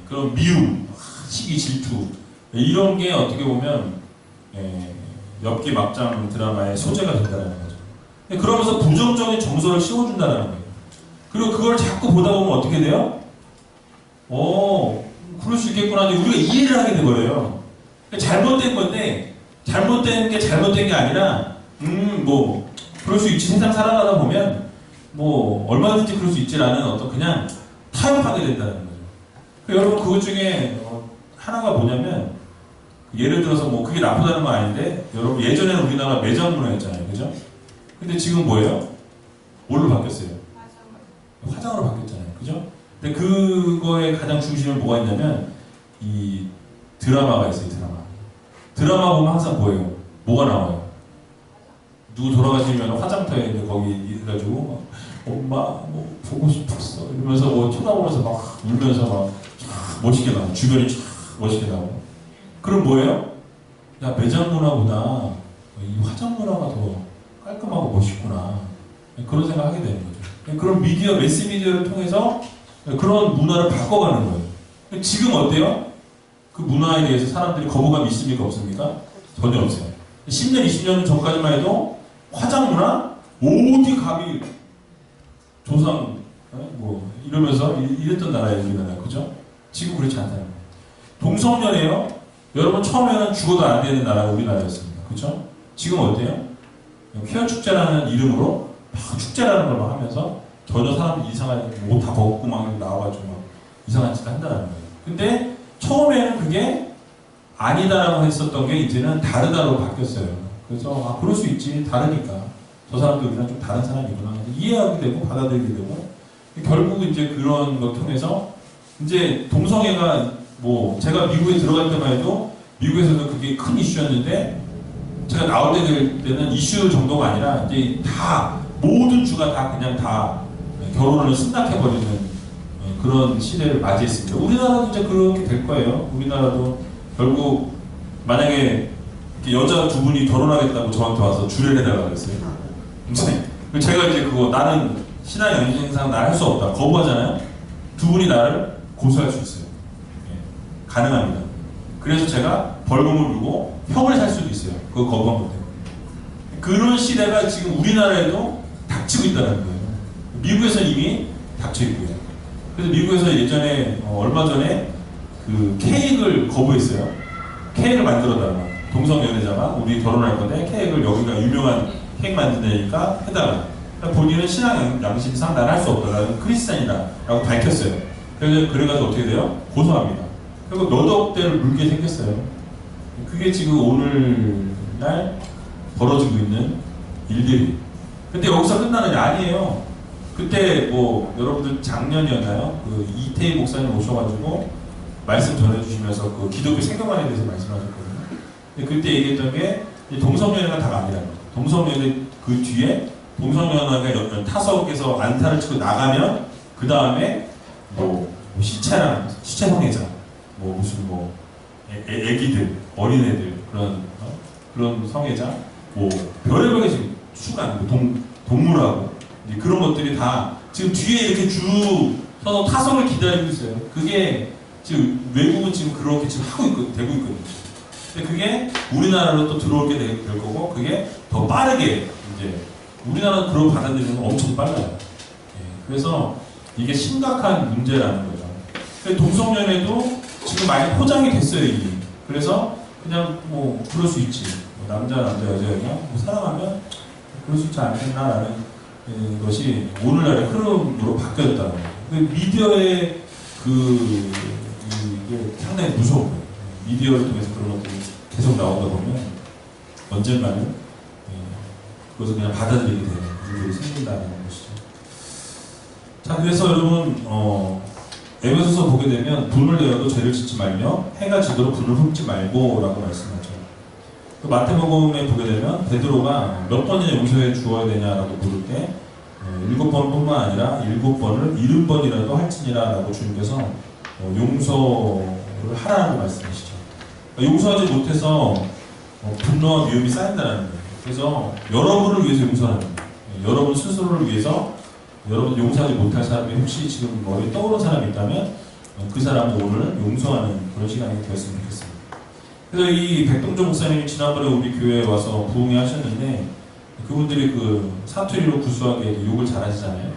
그런 미움, 시기, 질투 이런 게 어떻게 보면 엽기 막장 드라마의 소재가 된다는 거죠. 그러면서 부정적인 정서를 씌워준다는 거예요. 그리고 그걸 자꾸 보다 보면 어떻게 돼요? 그럴 수 있겠구나. 우리가 이해를 하게 되버려요. 잘못된 건데 잘못된 게 잘못된 게 아니라 뭐 그럴 수 있지. 세상 살아가다 보면 뭐 얼마든지 그럴 수 있지라는 어떤 그냥 타협하게 된다는 거죠. 여러분 그것 중에 하나가 뭐냐면 예를 들어서 뭐 그게 나쁘다는 건 아닌데 여러분 예전에는 우리나라 매장 문화였잖아요. 그죠? 근데 지금 뭐예요? 뭘로 바뀌었어요? 화장으로 바뀌었잖아요. 그죠? 근데 그거의 가장 중심에 뭐가 있냐면 이 드라마가 있어요. 드라마 보면 항상 뭐예요? 뭐가 나와요? 누구 돌아가시면 화장터에 있는 거기 해가지고 엄마 뭐 보고 싶었어 이러면서 뭐 쳐다보면서 막 울면서 막 멋있게 나오고 주변이 쫙 멋있게 나오고 그럼 뭐예요? 야 매장 문화보다 이 화장 문화가 더 깔끔하고 멋있구나 그런 생각하게 되는 거죠. 그런 미디어 매스 미디어를 통해서 그런 문화를 바꿔가는 거예요. 지금 어때요? 그 문화에 대해서 사람들이 거부감이 있습니까 없습니까? 전혀 없어요. 10년 20년 전까지만 해도 화장 문화 어디 감히 조상 뭐 이러면서 이랬던 나라예요, 우리나라. 그죠? 지금 그렇지 않다는 거예요. 동성연애요? 여러분 처음에는 죽어도 안 되는 나라가 우리나라였습니다. 그죠? 지금 어때요? 퀴어 축제라는 이름으로 막 축제라는 걸 막 하면서 전혀 사람들이 이상한 옷 다 벗고 막 나와가지고 막 이상한 짓 한다는 거예요. 근데 처음에는 그게 아니다라고 했었던 게 이제는 다르다로 바뀌었어요. 그래서 그럴 수 있지, 다르니까 저 사람도 우리랑 좀 다른 사람이구나 이해하게 되고 받아들이게 되고, 결국 이제 그런 걸 통해서 이제 동성애가 뭐 제가 미국에 들어갈 때만 해도 미국에서도 그게 큰 이슈였는데, 제가 나올 때는 이슈 정도가 아니라 이제 다 모든 주가 다 그냥 다 결혼을 승낙해버리는 그런 시대를 맞이했습니다. 우리나라도 이제 그렇게 될 거예요. 우리나라도 결국 만약에 여자 두 분이 결혼하겠다고 저한테 와서 주례를 해달라고 그랬어요. 제가 이제 그거 나는 신앙 연신상 나 할 수 없다 거부하잖아요. 두 분이 나를 고소할 수 있어요. 가능합니다. 그래서 제가 벌금을 물고 형을 살 수도 있어요. 그거 거부한 것 때문에. 그런 시대가 지금 우리나라에도 닥치고 있다는 거예요. 미국에서 이미 닥쳐 있고요. 그래서 미국에서 예전에 얼마 전에 그 케이크를 거부했어요. 케이크를 만들어달라. 동성 연애자가 우리 결혼할 건데 케이크를 여기가 유명한 케이크 만드니까 해달라. 본인은 신앙 양심상 난 할 수 없다. 나는 크리스찬이다라고 밝혔어요. 그래가지고 어떻게 돼요? 고소합니다. 그리고 몇 억대를 물게 생겼어요. 그게 지금 오늘날 벌어지고 있는 일들이. 근데 여기서 끝나는 게 아니에요. 그때 뭐 여러분들 작년이었나요? 그 이태희 목사님 오셔가지고 말씀 전해주시면서 그 기독교 생각관에 대해서 말씀하셨거든요. 근데 그때 얘기했던 게 동성연애가 다가 아니라는 거죠. 동성연애 그 뒤에 동성연애가 타석에서 안타를 치고 나가면 그 다음에 뭐 시체 성애자, 뭐 무슨 뭐 애기들, 어린애들 그런 성애자, 뭐 별의별게 지금 수가 동물하고 그런 것들이 다 지금 뒤에 이렇게 쭉 서서 타석을 기다리고 있어요. 그게 지금 외국은 지금 그렇게 지금 되고 있거든요. 근데 그게 우리나라로 또 들어오게 될 거고, 그게 더 빠르게 이제 우리나라 그런 받아들이는 건 엄청 빨라요. 그래서 이게 심각한 문제라는 거죠. 동성연애도 지금 많이 포장이 됐어요, 이미. 그래서 그냥 뭐 그럴 수 있지. 뭐 남자 여자 뭐 사랑하면 그럴 수 있지 않겠나라는 것이 오늘날의 흐름으로 바뀌었다는 거예요. 미디어의 이게 상당히 무서운 거예요. 미디어를 통해서 그런 것들이 계속 나오다 보면 언젠가는 그것을 그냥 받아들이게 되는 일들이 생긴다는 것이죠. 자, 그래서 여러분 에베소서 보게 되면 분을 내어도 죄를 짓지 말며 해가 지도록 분을 흠지 말고라고 말씀하죠. 그 마태복음에 보게 되면 베드로가 몇 번이나 용서해 주어야 되냐라고 물을 때 7번뿐만 아니라 7번을 70번이라도 할지니라 라고 주님께서 용서를 하라는 말씀이시죠. 용서하지 못해서 분노와 미움이 쌓인다는 거예요. 그래서 여러분을 위해서 용서하는 거예요. 여러분 스스로를 위해서 여러분 용서하지 못할 사람이 혹시 지금 머리에 떠오른 사람이 있다면 그 사람도 오늘 용서하는 그런 시간이 되었으면 좋겠습니다. 그래서 이 백동조 목사님이 지난번에 우리 교회에 와서 부흥회 하셨는데 그분들이 그 사투리로 구수하게 욕을 잘하시잖아요.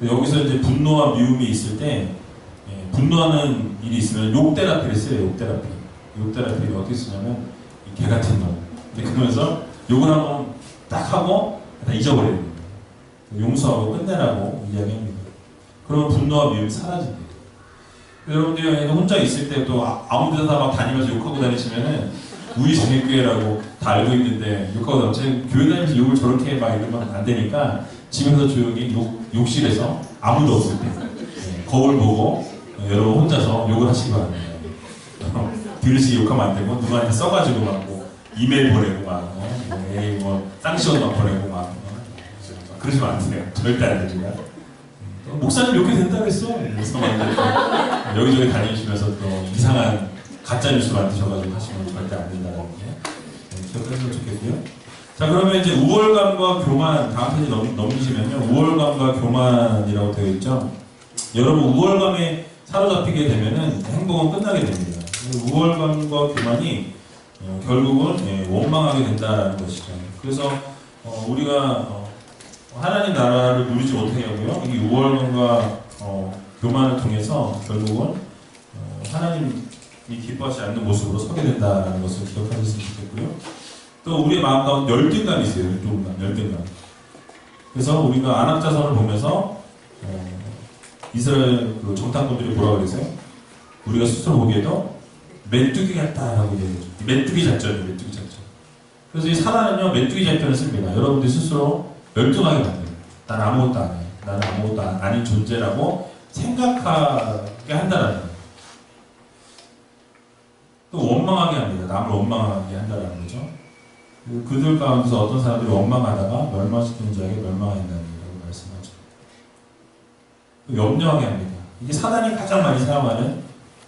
여기서 이제 분노와 미움이 있을 때 분노하는 일이 있으면 욕 테라피를 써요. 욕 테라피. 욕 테라피를 어떻게 쓰냐면 개 같은 놈. 그러면서 욕을 한번 딱 하고 다 잊어버려야 됩니다. 용서하고 끝내라고 이야기합니다. 그러면 분노와 미움이 사라집니다. 여러분들이 혼자 있을 때 또 아무 데나 막 다니면서 욕하고 다니시면은 우리 재밌교회라고 다 알고 있는데 욕하고 다니면 교회 다니면서 욕을 저렇게 막 이러면 안 되니까 집에서 조용히 욕실에서 아무도 없을 때 거울 보고 여러분 혼자서 욕을 하시기 바랍니다. 들으시기 욕하면 안 되고 누구한테 써가지고 막 뭐 이메일 보내고 막 뭐 쌍시원 막 보내고 막 그러시면 안 돼요. 절대 안 됩니다. 목사님 욕해도 된다고 했어. 그래서 여기저기 다니시면서 또 이상한 가짜뉴스 만드셔가지고 하시면 절대 안 된다는 게 기억하시면 좋겠고요. 자, 그러면 이제 우월감과 교만, 다음 페이지 넘기시면요. 우월감과 교만이라고 되어 있죠. 여러분, 우월감에 사로잡히게 되면은 행복은 끝나게 됩니다. 우월감과 교만이 결국은 원망하게 된다는 것이죠. 그래서 우리가 하나님 나라를 누리지 못하게 하고요. 이 우월감과 교만을 통해서 결국은 하나님이 기뻐하지 않는 모습으로 서게 된다는 것을 기억하셨으면 좋겠고요. 또 우리의 마음 가운데 열등감이 있어요. 열등감. 그래서 우리가 안악자선을 보면서 이스라엘 그 정탐꾼들이 뭐라고 그러세요? 우리가 스스로 보기에도 메뚜기 같다라고 얘기해요. 메뚜기 작전이에요. 메뚜기 작전. 그래서 이 사단은요, 메뚜기 작전을 씁니다. 여러분들이 스스로 열등하게 만들어요. 난 아무것도 안 해. 나는 아무것도 아닌 존재라고 생각하게 한다는 거예요. 또 원망하게 합니다. 남을 원망하게 한다는 거죠. 그들 가운데서 어떤 사람들이 원망하다가 멸망시키는 자에게 멸망한다는 거라고 말씀하죠. 또 염려하게 합니다. 이게 사단이 가장 많이 사용하는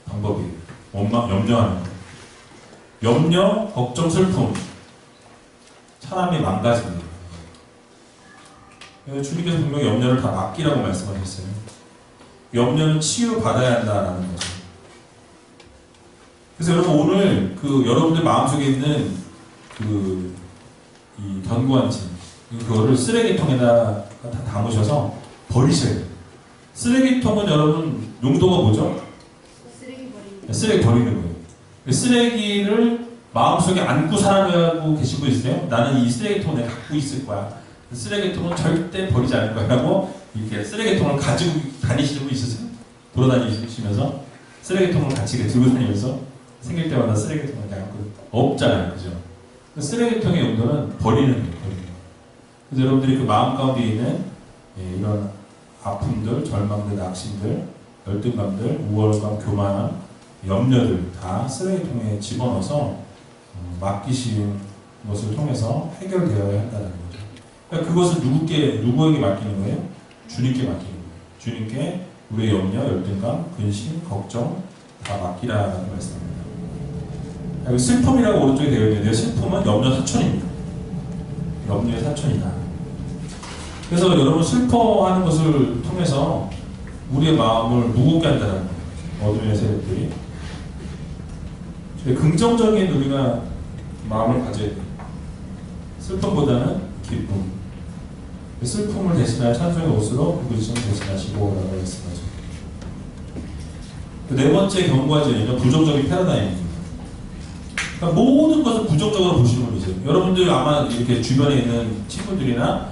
방법이에요. 염려하는 거. 염려, 걱정, 슬픔. 사람이 망가집니다. 주님께서 분명히 염려를 다 맡기라고 말씀하셨어요. 염려는 치유받아야 한다는 거죠. 그래서 여러분 오늘 여러분들 마음속에 있는 이 견고한 짐, 그거를 쓰레기통에다 다 담으셔서 버리셔야 돼요. 쓰레기통은 여러분 용도가 뭐죠? 쓰레기 버리는 거예요. 쓰레기를 마음속에 안고 살아가고 계신 분 있으세요? 나는 이 쓰레기통을 내가 갖고 있을 거야. 쓰레기통은 절대 버리지 않을 거야 하고 이렇게 쓰레기통을 가지고 다니시는 분 있으세요? 돌아다니시면서 쓰레기통을 같이 들고 다니면서 생길 때마다 쓰레기통을 갖고 없잖아요. 그죠? 쓰레기통의 용도는 버리는 거예요. 그래서 여러분들이 그 마음 가운데 있는 이런 아픔들, 절망들, 낙심들, 열등감들, 우월감, 교만함, 염려들 다 쓰레기통에 집어넣어서 맡기신 것을 통해서 해결되어야 한다는 거죠. 그러니까 그것을 누구에게 맡기는 거예요? 주님께 맡기는 거예요. 주님께 우리의 염려, 열등감, 근심, 걱정 다 맡기라는 말씀입니다. 슬픔이라고 오른쪽에 되어 있는데요. 슬픔은 염려 사촌입니다. 염려의 사촌이다. 그래서 여러분 슬퍼하는 것을 통해서 우리의 마음을 무겁게 한다는 거예요. 어둠의 세력들이. 긍정적인 우리가 마음을 가져야 돼요. 슬픔보다는 기쁨. 슬픔을 대신할 찬송의 옷으로 부르짖음을 대신하시고 라고 말씀하죠. 네 번째 견고한 진리는 부정적인 패러다임입니다. 그러니까 모든 것을 부정적으로 보시는 분이세요. 여러분들 아마 이렇게 주변에 있는 친구들이나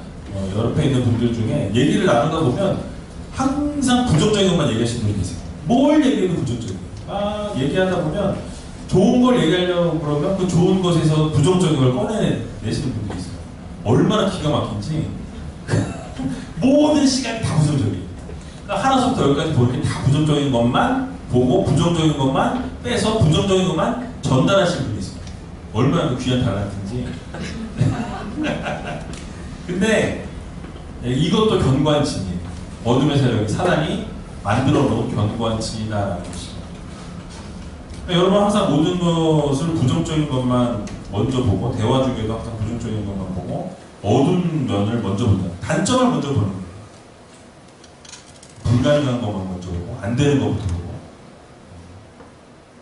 옆에 있는 분들 중에 얘기를 나누다 보면 항상 부정적인 것만 얘기하시는 분이 계세요. 뭘 얘기해도 부정적이에요. 얘기하다 보면 좋은 걸 얘기하려고 그러면 그 좋은 것에서 부정적인 걸 꺼내내시는 분들이 있어요. 얼마나 기가 막힌지 모든 시간이 다 부정적이에요. 그러니까 하나부터 열까지 보니까 다 부정적인 것만 보고 부정적인 것만 빼서 부정적인 것만 전달하시는 분이 있어요. 얼마나 그 귀한 달란트인지. 근데 이것도 견고한 진이에요. 어둠의 세력이 사단이 만들어 놓은 견고한 진이다라는 것입니다. 그러니까 여러분 항상 모든 것을 부정적인 것만 먼저 보고 대화 중에도 항상 부정적인 것만 보고 어두운 면을 먼저 본다. 단점을 먼저 보는 거예요. 불가능한 것만 먼저 보고 안 되는 것부터 보고.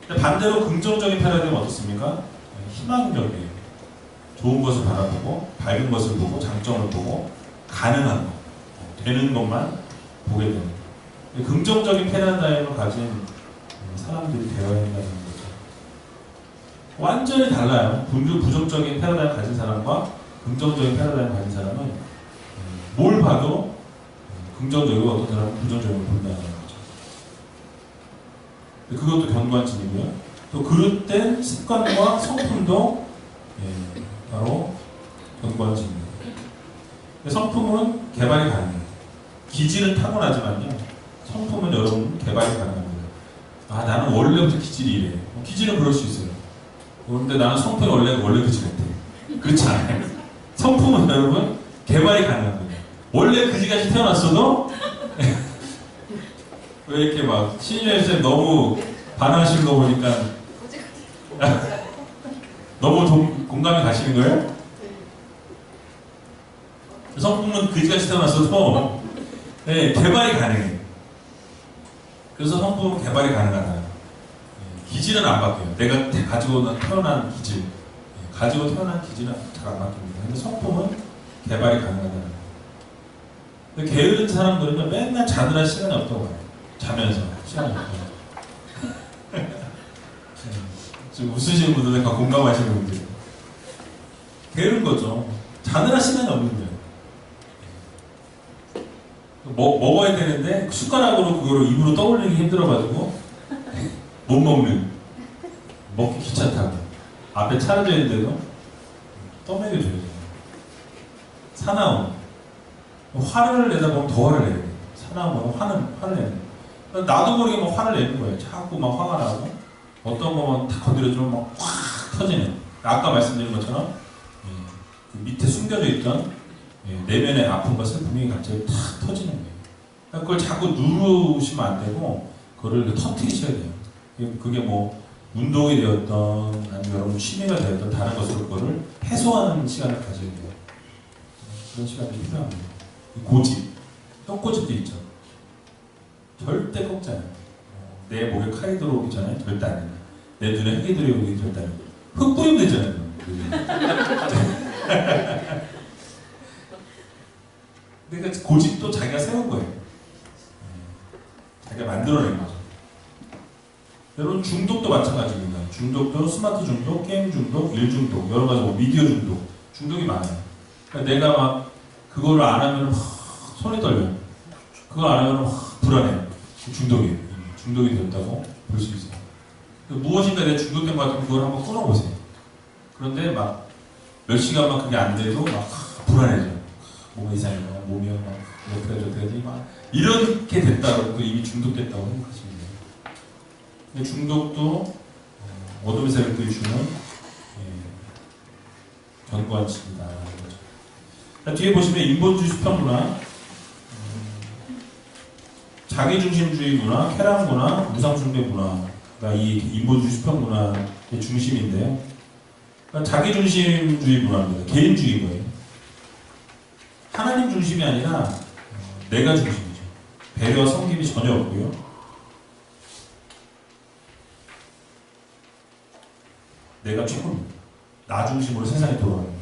근데 반대로 긍정적인 패러다임은 어떻습니까? 희망적이에요. 좋은 것을 바라보고 밝은 것을 보고 장점을 보고 가능한 것, 되는 것만 보게 되는 거예요. 긍정적인 패러다임을 가진 사람들이 되어야 한다는 거죠. 완전히 달라요. 부정적인 패러다임을 가진 사람과 긍정적인 패러다임을 가진 사람은 뭘 봐도 긍정적이고 어떤 사람은 부정적으로 본다는 거죠. 그것도 견고한 진이고요. 또 그릇된 습관과 성품도 바로 견고한 진입니다. 성품은 개발이 가능해요. 기질은 타고나지만요. 성품은 여러분 개발이 가능합니다. 나는 원래부터 기질이 이래. 기질은 그럴 수 있어요. 그런데 나는 성품이 원래 그지 같아. 그렇지 않아요. 성품은 여러분 개발이 가능합니다. 원래 그지같이 태어났어도 왜 이렇게 막 신인현 쌤 너무 반항하시는 거 보니까 너무 공감이 가시는 거예요? 성품은 그지같이 태어났어도 개발이 가능해요. 그래서 성품은 개발이 가능하다. 기질은 안 바뀌어요. 내가 가지고 태어난 기질, 가지고 태어난 기질은 잘 안 바뀝니다. 근데 성품은 개발이 가능하다는 거예요. 근데 게으른 사람들은 맨날 자느라 시간이 없다고 해요. 자면서 시간이 없다고. 지금 웃으시는 분들과 공감하시는 분들. 게으른 거죠. 자느라 시간이 없는 거예요. 먹어야 되는데 숟가락으로 그거를 입으로 떠올리기 힘들어가지고 못 먹는. 먹기 귀찮다고. 앞에 차려져 있는데도 떠먹여줘야 돼요. 사나움. 화를 내다 보면 더 화를 내요. 사나움은 화를 내는 거예요. 나도 모르게 막 화를 내는 거예요. 자꾸 막 화가 나고 어떤 거만 다 건드려주면 막 확 터지는. 아까 말씀드린 것처럼 그 밑에 숨겨져 있던 내면의 아픔과 슬픔이 갑자기 탁 터지는 거예요. 그걸 자꾸 누르시면 안 되고 그거를 터뜨리셔야 돼요. 그게 뭐 운동이 되었던 아니면 여러분 취미가 되었던 다른 것으로 그거를 해소하는 시간을 가져야 돼요. 그런 시간이 필요합니다. 고집, 혀꼬집도 있죠. 절대 꺾지 않아요. 내 목에 칼이 들어오기 전에 절대 안 된다. 내 눈에 흙이 들어오기 절대 안 된다. 흙 뿌리면 되잖아요. 그러니까 고집도 자기가 세운 거예요. 자기가 만들어낸 거죠. 여러분 중독도 마찬가지입니다. 중독도 스마트 중독, 게임 중독, 일 중독, 여러 가지 뭐 미디어 중독, 중독이 많아요. 그러니까 내가 막 그거를 안 하면 손이 떨려요. 그거 안 하면 불안해요. 중독이에요. 중독이 됐다고 볼 수 있어요. 무엇인가 내가 중독된 것 같으면 그걸 한번 끊어보세요. 그런데 막 몇 시간만 그게 안 돼도 막 불안해져. 뭐가 이상해. 몸이 막 어떻게 하지 어떻게 하지 막 이렇게 됐다고 이미 중독됐다고 생각하시면 돼요. 근데 중독도 어둠의 세력들이 주는 견고한 칩니다. 뒤에 보시면 인본주의 수평문화, 자기중심주의 문화, 쾌락 문화, 무상숭배 문화가 이 인본주의 수평문화의 중심인데요. 그러니까 자기중심주의 문화입니다. 개인주의 거예요. 하나님 중심이 아니라 내가 중심이죠. 배려와 섬김이 전혀 없고요. 내가 최고입니다. 나 중심으로 세상이 돌아가는 거예요.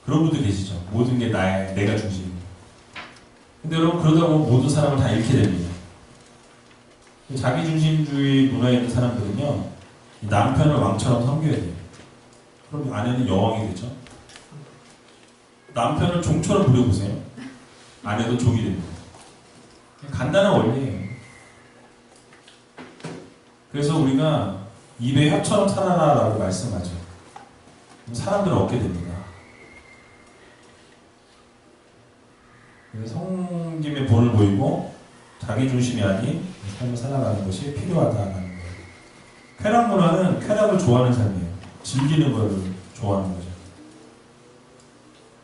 그런 분들 계시죠. 모든 게 내가 중심입니다. 근데 여러분 그러다 보면 모든 사람을 다 잃게 됩니다. 자기중심주의 문화에 있는 사람들은요, 남편을 왕처럼 섬겨야 돼요. 그럼 아내는 여왕이 되죠. 남편을 종처럼 부려보세요. 아내도 종이 됩니다. 간단한 원리예요. 그래서 우리가 입에 혀처럼 살아라 라고 말씀하죠. 사람들을 얻게 됩니다. 성김의 본을 보이고 자기 중심이 아닌 삶을 살아가는 것이 필요하다는 거예요. 쾌락 문화는 쾌락을 좋아하는 삶이에요. 즐기는 걸 좋아하는 거죠.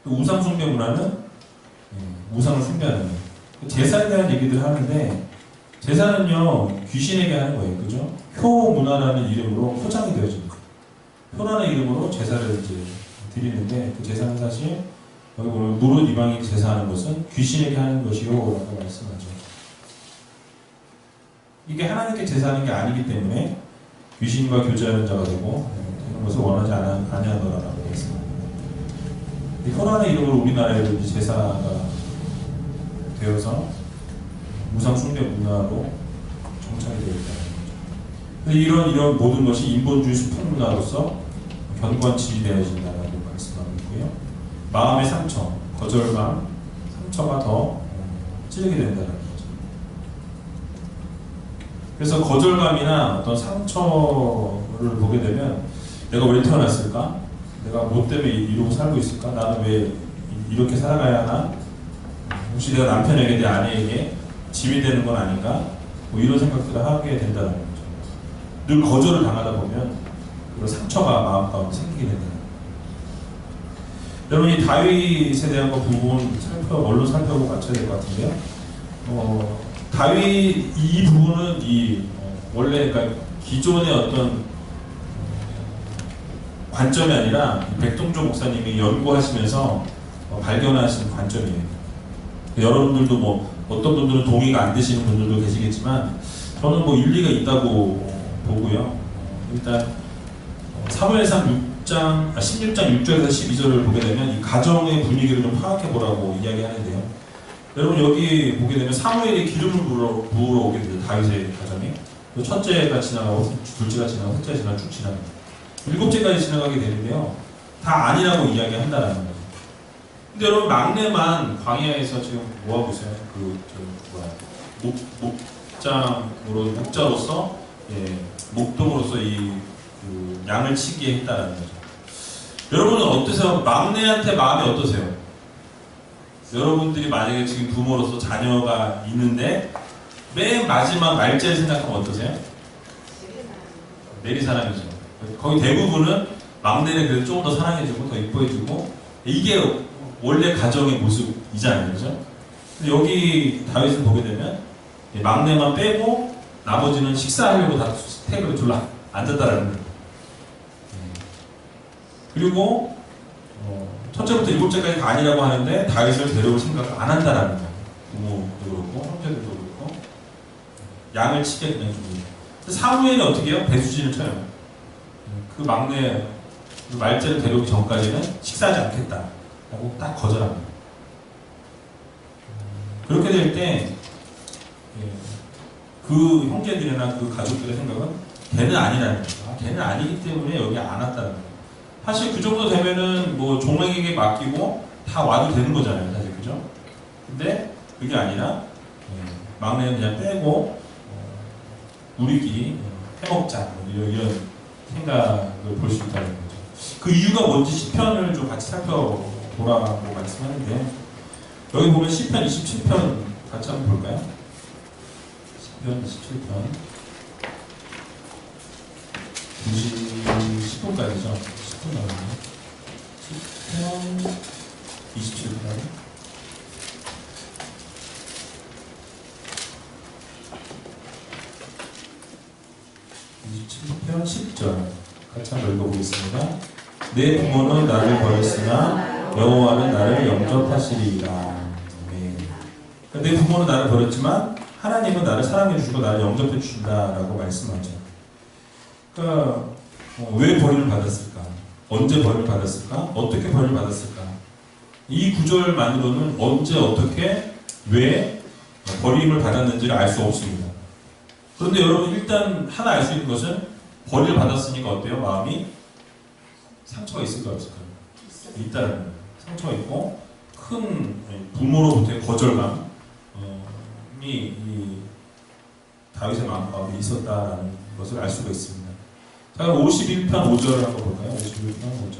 우상 숭배 문화는 우상을 숭배하는 거예요. 제사에 대한 얘기들을 하는데 제사는요 귀신에게 하는 거예요. 그죠? 효 문화라는 이름으로 포장이 되어집니다. 효라는 이름으로 제사를 이제 드리는데 그 제사는 사실 여기 보면 무릇 이방인 제사하는 것은 귀신에게 하는 것이요 라고 말씀하죠. 이게 하나님께 제사하는 게 아니기 때문에 귀신과 교제하는 자가 되고 그런 것을 원하지 아니하노라라고 했습니다. 효라는 이름으로 우리나라에도 이제 제사가 되어서 무상 숭배 문화로 정착이 되어 있다는 거죠. 이런 모든 것이 인본주의 수평 문화로서 견고한 질이 되어진다라고 말씀하고 있고요. 마음의 상처, 거절감, 상처가 더 찌르게 된다는 거죠. 그래서 거절감이나 어떤 상처를 보게 되면 내가 왜 태어났을까? 내가 뭐 때문에 이러고 살고 있을까? 나는 왜 이렇게 살아가야 하나? 혹시 내가 남편에게, 내 아내에게 짐이 되는 건 아닌가? 뭐 이런 생각들을 하게 된다는 거죠. 늘 거절을 당하다 보면 그런 상처가 마음 가운데 생기게 된다는 거죠. 여러분 이 다윗에 대한 거 부분 얼른 살펴보고 맞춰야 될 것 같은데요. 다윗 이 부분은 원래 그러니까 기존의 어떤 관점이 아니라 백동조 목사님이 연구하시면서 발견하신 관점이에요. 여러분들도 뭐 어떤 분들은 동의가 안 되시는 분들도 계시겠지만 저는 뭐 일리가 있다고 보고요. 일단 사무엘상 16장 6절에서 12절을 보게 되면 이 가정의 분위기를 좀 파악해 보라고 이야기하는데요. 여러분 여기 보게 되면 사무엘이 기름을 부으러 오게 돼요. 다윗의 가정에. 첫째가 지나가고 둘째가 지나가고 셋째가 지나가고 쭉 지나가고 일곱째까지 지나가게 되는데요. 다 아니라고 이야기한다라는 거죠. 근데 여러분 막내만 광야에서 지금 뭐 하고 있어요? 목자로서 목동으로서 그 양을 치게 했다라는 거죠. 여러분은 어떠세요? 막내한테 마음이 어떠세요? 여러분들이 만약에 지금 부모로서 자녀가 있는데 맨 마지막 말째를 생각하면 어떠세요? 내리사랑이죠. 거의 대부분은 막내를 그래도 조금 더 사랑해주고 더 이뻐해주고 이게 원래 가정의 모습이잖아요. 그죠? 근데 여기 다윗을 보게 되면 막내만 빼고 나머지는 식사하려고 다 테이블에 둘러 앉았다라는 거예요. 그리고 첫째부터 일곱째까지 아니라고 하는데 다윗을 데려올 생각을 안 한다라는 거예요. 부모도 그렇고 형제들도 그렇고 양을 치게 그냥 주고. 사무엘이 어떻게 해요? 배수진을 쳐요. 그 막내 그 말째를 데려오기 전까지는 식사하지 않겠다라고 딱 거절합니다. 그렇게 될 때 그 형제들이나 그 가족들의 생각은 걔는 아니라는 거죠. 걔는 아니기 때문에 여기 안 왔다는 거예요. 사실 그 정도 되면은 뭐 종에게 맡기고 다 와도 되는 거잖아요, 사실. 그죠? 근데 그게 아니라 막내는 그냥 빼고 우리끼리 해먹자 이런 생각을 볼 수 있다는 거죠. 그 이유가 뭔지 시편을 좀 같이 살펴보라고 말씀하는데 여기 보면 시편 27편 같이 한번 볼까요? 시편 27편 10분까지죠. 10분 나오네요. 시편 27편 27편 10절 같이 한번 읽어보겠습니다. 내 부모는 나를 버렸으나 여호와는 나를 영접하시리이다. 내 부모는 나를 버렸지만 하나님은 나를 사랑해 주시고 나를 영접해 주신다라고 말씀하죠. 그러니까 왜 버림을 받았을까? 언제 버림을 받았을까? 어떻게 버림을 받았을까? 이 구절만으로는 언제 어떻게 왜 버림을 받았는지를 알 수 없습니다. 그런데 여러분 일단 하나 알 수 있는 것은 버림을 받았으니까 어때요? 마음이 상처가 있을까 없을까요? 있다는 거예요. 상처가 있고 큰 부모로부터의 거절감이 이 다윗의 마음에 있었다라는 것을 알 수가 있습니다. 자, 51편 5절을 한번 볼까요? 51편 5절.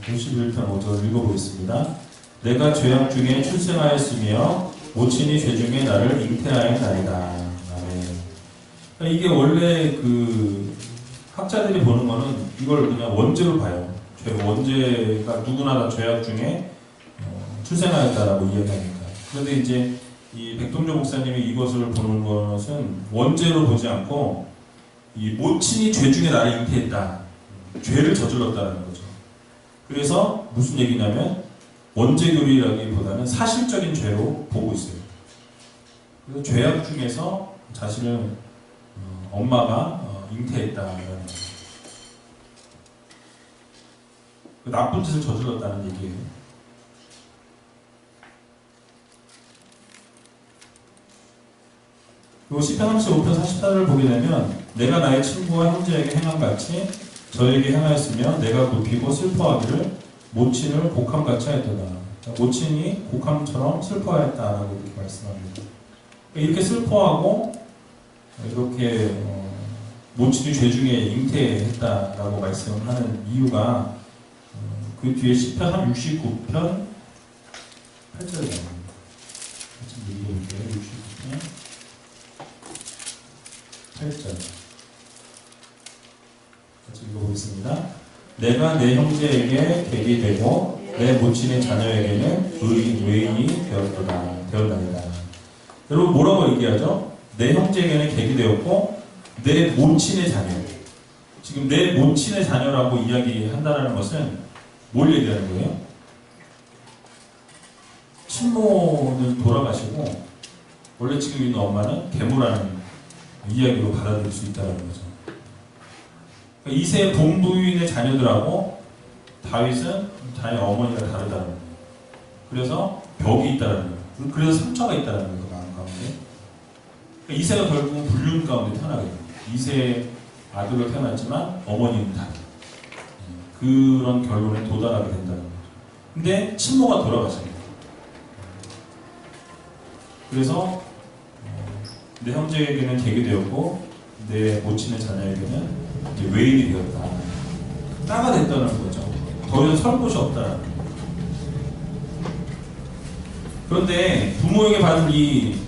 51편 5절 읽어보겠습니다. 내가 죄악 중에 출생하였으며 모친이 죄 중에 나를 잉태하였나이다. 아멘. 이게 원래 그 학자들이 보는 거는 이걸 그냥 원죄로 봐요. 원죄가 누구나 다 죄악 중에 출생하였다라고 이야기하니까. 그런데 이제 이 백동조 목사님이 이것을 보는 것은 원죄로 보지 않고 이 모친이 죄 중에 나를 잉태했다. 죄를 저질렀다는 거죠. 그래서 무슨 얘기냐면 원죄교리라기보다는 사실적인 죄로 보고 있어요. 그래서 죄악 중에서 자신을 엄마가 잉태했다라는 거죠. 나쁜 짓을 저질렀다는 얘기예요. 그리고 시편 35편 44절을 보게 되면 내가 나의 친구와 형제에게 행함같이 저에게 행하였으며 내가 굽히고 슬퍼하기를 모친을 곡함같이 하였도다. 모친이 곡함처럼 슬퍼하였다라고 이렇게 말씀합니다. 이렇게 슬퍼하고 이렇게 모친이 죄 중에 잉태했다라고 말씀하는 이유가 그 뒤에 시편 69편 8절에 나옵니다. 같이 읽어볼게요. 69편 8절 같이 읽어보겠습니다. 내가 내 형제에게 객이 되고 내 모친의 자녀에게는 외인이 되었나이다. 여러분 뭐라고 얘기하죠? 내 형제에게는 객이 되었고 내 모친의 자녀. 지금 내 모친의 자녀라고 이야기한다는 것은 뭘 얘기하는 거예요? 친모는 돌아가시고 원래 지금 있는 엄마는 계모라는 이야기로 받아들일 수 있다는 거죠. 그러니까 이세 본부인의 자녀들하고 다윗은 자기 어머니가 다르다는 거예요. 그래서 벽이 있다는 거예요. 그래서 상처가 있다는 거예요. 마음 가운데. 그러니까 이세가 결국은 불륜 가운데 태어나게 됩니다. 이세 아들로 태어났지만 어머니는 다르다. 그런 결론에 도달하게 된다는 거죠. 근데 친모가 돌아가십니다. 그래서 내 형제에게는 개게 되었고 내 모친의 자녀에게는 이제 외인이 되었다. 따가 됐다는 거죠. 더 이상 설 곳이 없다는 거예요. 그런데 부모에게 받은 이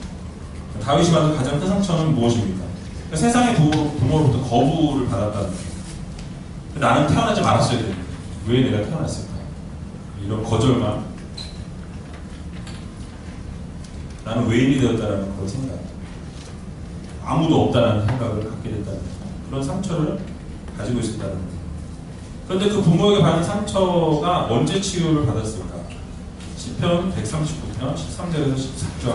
다윗이 받은 가장 큰 상처는 무엇입니까? 그러니까 세상의 부모로부터 거부를 받았다는 거예요. 나는 태어나지 말았어야 되는데 왜 내가 태어났을까? 이런 거절감. 나는 외인이 되었다는 걸 생각. 아무도 없다는 생각을 갖게 됐다는 그런 상처를 가지고 있었다는 거예요. 그런데 그 부모에게 받은 상처가 언제 치유를 받았을까? 시편 139편 13절에서 14절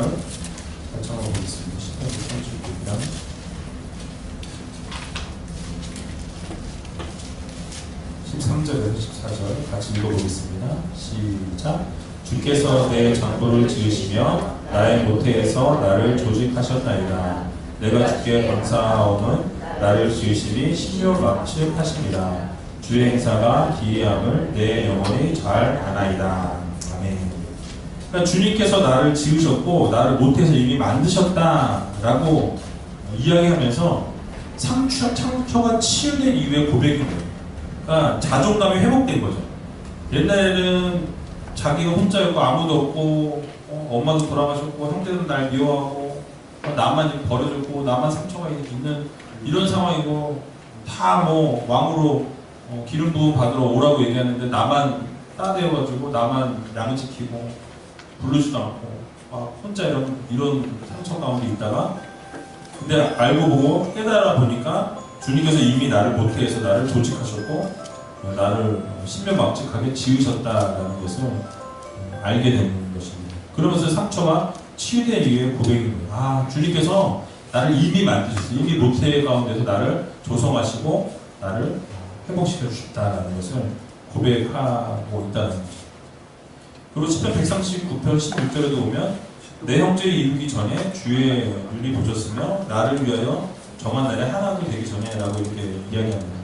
같이 한번 보겠습니다. 시편 139편 13절에서 14절 같이 읽어보겠습니다. 시작. 주께서 내 전부를 지으시며 나의 모태에서 나를 조직하셨나이다. 내가 주께 감사하오는 나를 지으시니 신묘막측하시니라. 주의 행사가 기이함을 내 영혼이 잘 아나이다. 아멘. 그러니까 주님께서 나를 지으셨고 나를 모태에서 이미 만드셨다라고 이야기하면서 상처가 치유된 이후의 고백입니다. 그러니까 자존감이 회복된 거죠. 옛날에는 자기가 혼자였고 아무도 없고 엄마도 돌아가셨고 형제들은 날 미워하고 나만 버려졌고 나만 상처가 있는 이런 상황이고 다 뭐 왕으로 기름 부음 받으러 오라고 얘기하는데 나만 따대어가지고 나만 양 지키고 부르지도 않고 혼자 이런 상처 가운데 있다가 근데 알고 보고 깨달아 보니까 주님께서 이미 나를 모태에서 나를 조직하셨고 나를 신명막측하게 지으셨다라는 것을 알게 되는 것입니다. 그러면서 상처가 치유된 이후의 고백입니다. 주님께서 나를 이미 만드셨어요. 이미 모태 가운데서 나를 조성하시고 나를 회복시켜 주셨다라는 것을 고백하고 있다는 거죠. 그리고 시편 139편 16절에도 보면 내 형제를 이루기 전에 주의 눈이 보셨으며 나를 위하여 정한 날에 하나도 되기 전에 라고 이렇게 이야기합니다.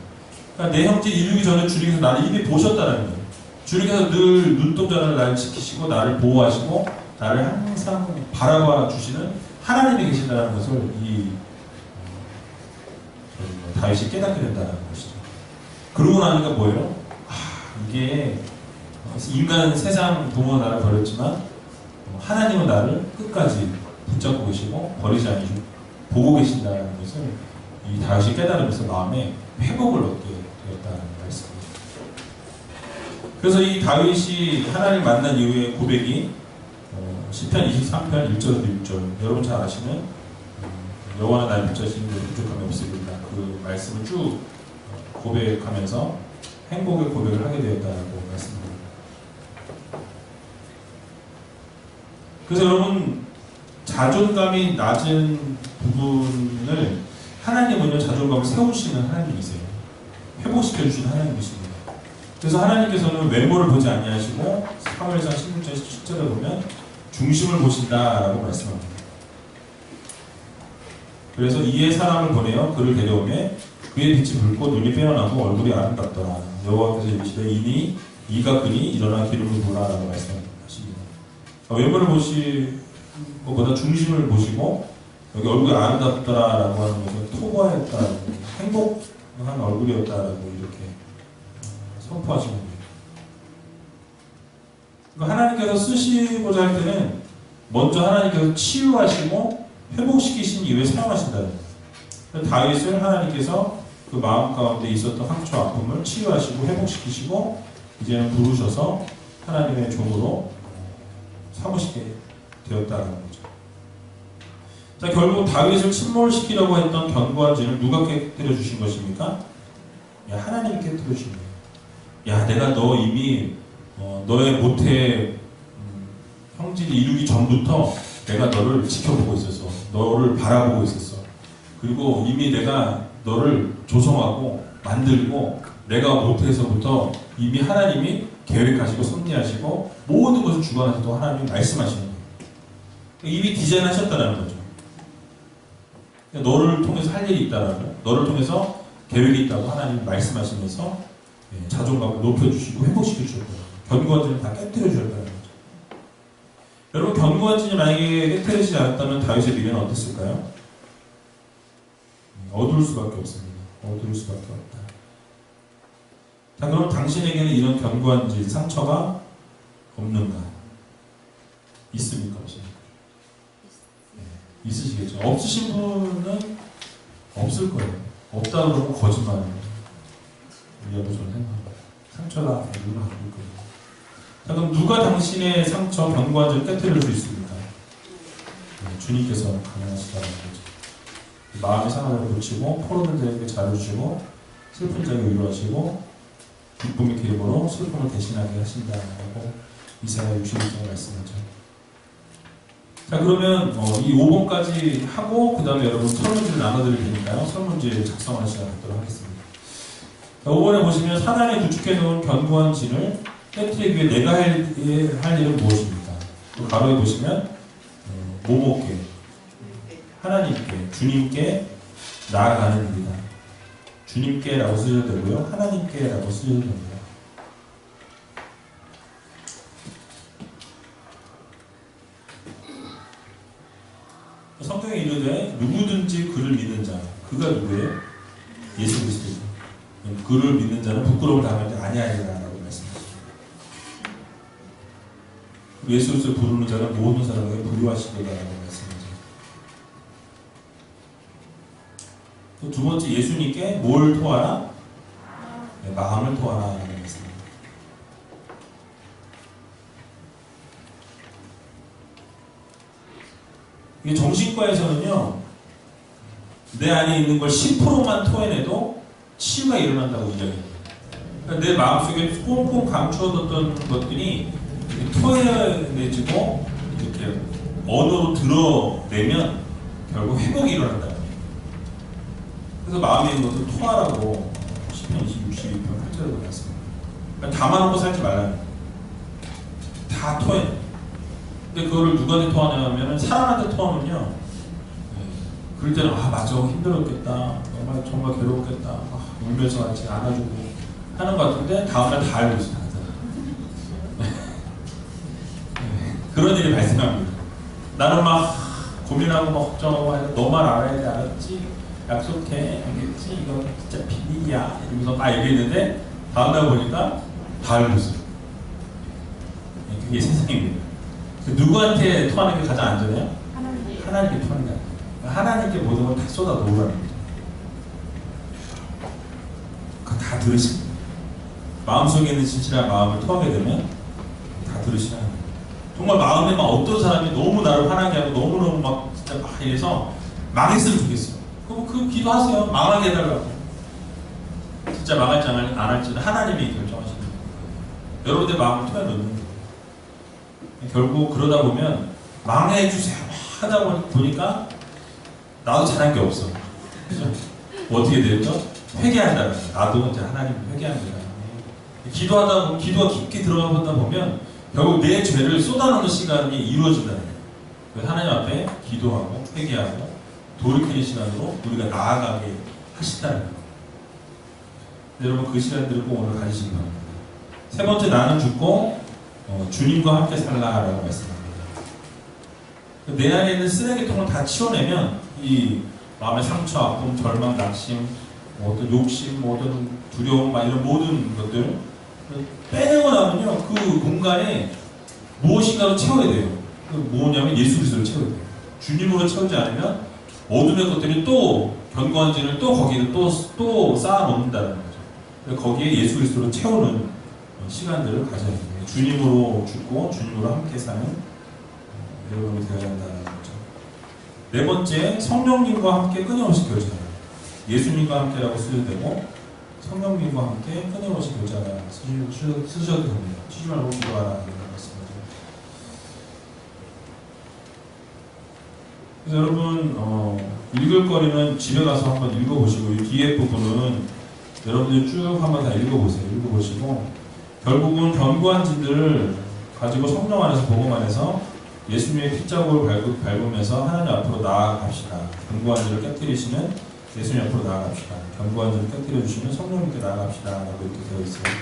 그러니까 내 형제 이루기 전에 주님께서 나를 이미 보셨다는 거예요. 주님께서 늘 눈동자를 나를 지키시고 나를 보호하시고 나를 항상 바라봐 주시는 하나님이 계신다는 것을 이 다윗이 깨닫게 된다는 것이죠. 그러고 나니까 뭐예요? 이게 인간 세상 부모 나를 버렸지만 하나님은 나를 끝까지 붙잡고 계시고 버리지 않으시고 보고 계신다는 것을 이 다윗이 깨달으면서 마음에 회복을 얻게 되었다는 말씀입니다. 그래서 이 다윗이 하나님 만난 이후의 고백이 시편 23편 1절에서 6절 여러분 잘 아시는 여호와는 나를 붙잡으시는 데 부족함이 없으리라 그 말씀을 쭉 고백하면서 행복의 고백을 하게 되었다고 말씀드립니다. 그래서 여러분 자존감이 낮은 부분을 하나님은요 자존감을 세우시는 하나님이세요. 회복시켜주시는 하나님이십니다. 그래서 하나님께서는 외모를 보지 아니하시고 사무엘상 16장 17절에 보면 중심을 보신다라고 말씀합니다. 그래서 이에 사람을 보내어 그를 데려오며 그의 빛이 붉고 눈이 빼어나고 얼굴이 아름답더라. 여호와께서 이르시되 이니 이가 그니 일어나 기름을 부으라라고 말씀하십니다. 외모를 보실 것보다 중심을 보시고 여기 얼굴이 아름답더라라고 하는 것은 토고하였다, 행복한 얼굴이었다라고 이렇게 선포하시는 거예요. 그러니까 하나님께서 쓰시고자 할 때는 먼저 하나님께서 치유하시고 회복시키신 이후에 사용하신다는 거예요. 다윗을 하나님께서 그 마음 가운데 있었던 상처 아픔을 치유하시고 회복시키시고 이제는 부르셔서 하나님의 종으로 삼으시게 되었다는 거죠. 자, 결국 다윗을 침몰시키려고 했던 견고한 죄를 누가 깨뜨려 주신 것입니까? 하나님이 깨뜨려 주신 거예요. 내가 너 이미 너의 모태 형질이 이루기 전부터 내가 너를 지켜보고 있었어. 너를 바라보고 있었어. 그리고 이미 내가 너를 조성하고 만들고 내가 못해서부터 이미 하나님이 계획하시고 섭리하시고 모든 것을 주관하셔도 하나님이 말씀하시는 거예요. 이미 디자인하셨다는 거죠. 너를 통해서 할 일이 있다라는 거예요. 너를 통해서 계획이 있다고 하나님이 말씀하시면서 자존감을 높여주시고 회복시켜 주실 거예요. 견고한 진을 다 깨뜨려 주셨다는 거죠. 여러분, 견고한 진이 만약에 깨뜨리지 않았다면 다윗의 미래는 어땠을까요? 어두울 수밖에 없습니다. 어두울 수밖에 없다. 자, 그럼 당신에게는 이런 견고한 진, 상처가 없는가? 있습니까? 없습니까? 있으시겠죠. 없으신 분은 없을 거예요. 없다 그러면 거짓말이에요. 이라고 저는 생각합니다. 상처가 누구나 갖고 있거든요. 자, 그럼 누가 당신의 상처, 견고한 점을 깨뜨릴 수 있습니까? 주님께서 가능하시다는 거죠. 마음의 상처를 고치고 포로된 자에게 자유 주시고 슬픈 자에게 위로하시고 기쁨의 기름으로 슬픔을 대신하게 하신다고 이사야 61장 말씀하죠. 자, 그러면 이 5번까지 하고 그 다음에 여러분 설문지를 나눠드릴 테니까요. 설문지 작성하는 시간 갖도록 하겠습니다. 자, 5번에 보시면 사단이 구축해 놓은 견고한 진을 깨뜨리기 위해 내가 할 일은 무엇입니까? 또 가로에 보시면 모모께, 하나님께, 주님께 나아가는 일이다. 주님께라고 쓰셔도 되고요. 하나님께라고 쓰셔도 됩니다. 성경에 이르되 누구든지 그를 믿는 자, 그가 누구예요? 예수 그리스도죠. 그를 믿는 자는 부끄러움을 당하지 아니하리라라고 말씀하십니다. 예수 그리스도를 부르는 자는 모든 사람에게 부유하시리라라고 말씀하죠. 또 두 번째, 예수님께 뭘 토하라? 네, 마음을 토하라라고 말씀합니다. 이게 정신과에서는요, 내 안에 있는 걸 10%만 토해내도 치유가 일어난다고 이야기해요. 그러니까 내 마음속에 꽁꽁 감추어뒀던 것들이 토해내지고 이렇게 언어로 드러내면 결국 회복이 일어난다. 그래서 마음에 있는 것을 토하라고 시편 62편 8절에도 말씀합니다. 그러니까 담아놓고 살지 말라는 거예요. 다 토해. 근데 그거를 누구한테 토하냐면 사람한테 토하면요, 그럴 때는 맞아, 힘들었겠다, 정말 괴롭겠다, 울면서 같이 안아주고 하는 것 같은데 다음날 다 알고 있어요. 그런 일이 발생합니다. 나는 막 고민하고 막 걱정하고 너만 알아야 돼, 알았지? 약속해, 알겠지? 이거 진짜 비밀이야 이러면서 막 얘기했는데 다음날 보니까 다 알고 있어요. 그게 세상입니다. 누구한테 토하는 게 가장 안전해요? 하나님께 토하는 게 안전해요. 하나님께 모든 걸 다 쏟아 놓으라는 거죠. 그거 다 들으십니다. 마음속에 있는 진실한 마음을 토하게 되면 다 들으시라는 거예요. 정말 마음에 막 어떤 사람이 너무 나를 화나게 하고 너무너무 막 진짜 막 이래서 망했으면 좋겠어요. 그럼 그 기도하세요. 망하게 해달라고. 진짜 망할지 안 할지는 하나님이 결정하시는 거예요. 여러분들 마음을 토해놓는 거예요. 결국 그러다 보면 망해주세요 하다 보니까 나도 잘한 게 없어. 그죠? 어떻게 되죠? 회개한다는 거예요. 나도 이제 하나님을 회개합니다. 기도하다 보면, 기도가 깊게 들어가 보다 보면 결국 내 죄를 쏟아놓는 시간이 이루어진다는 거예요. 하나님 앞에 기도하고 회개하고 돌이키는 시간으로 우리가 나아가게 하신다는 거예요. 여러분 그 시간들을 꼭 오늘 가지시기 바랍니다. 세 번째, 나는 죽고 주님과 함께 살라라고 말씀합니다. 내 안에 있는 쓰레기통을 다 치워내면 이 마음의 상처, 아픔, 절망, 낙심, 어떤 욕심, 어떤 두려움, 이런 모든 것들 빼내고 나면요, 그 공간에 무엇인가로 채워야 돼요. 그 뭐냐면 예수 그리스도로 채워야 돼요. 주님으로 채우지 않으면 어둠의 것들이 또 견고한 진을 또 거기를 또 쌓아놓는다는 거죠. 거기에 예수 그리스도로 채우는 시간들을 가져야 됩니다. 주님으로 죽고 주님으로 함께 사는 여러분이 되어야 한다는 거죠. 네 번째, 성령님과 함께 끊임없이 교제하라. 예수님과 함께라고 쓰셔도 되고 성령님과 함께 끊임없이 교제하라 쓰셔도 됩니다. 쉬지 말고 기도하라 이런 말씀이죠. 그래서 여러분 읽을 거리는 집에 가서 한번 읽어보시고 이 뒤에 부분은 여러분들 쭉 한번 다 읽어보세요. 읽어보시고 결국은 견고한 진들을 가지고 성령 안에서 복음 안에서 예수님의 핏자국을 밟으면서 하나님 앞으로 나아갑시다. 견고한 진을 깨뜨리시는 예수님 앞으로 나아갑시다. 견고한 진을 깨뜨려 주시는 성령님께 나아갑시다. 라고 이렇게 되어 있어요.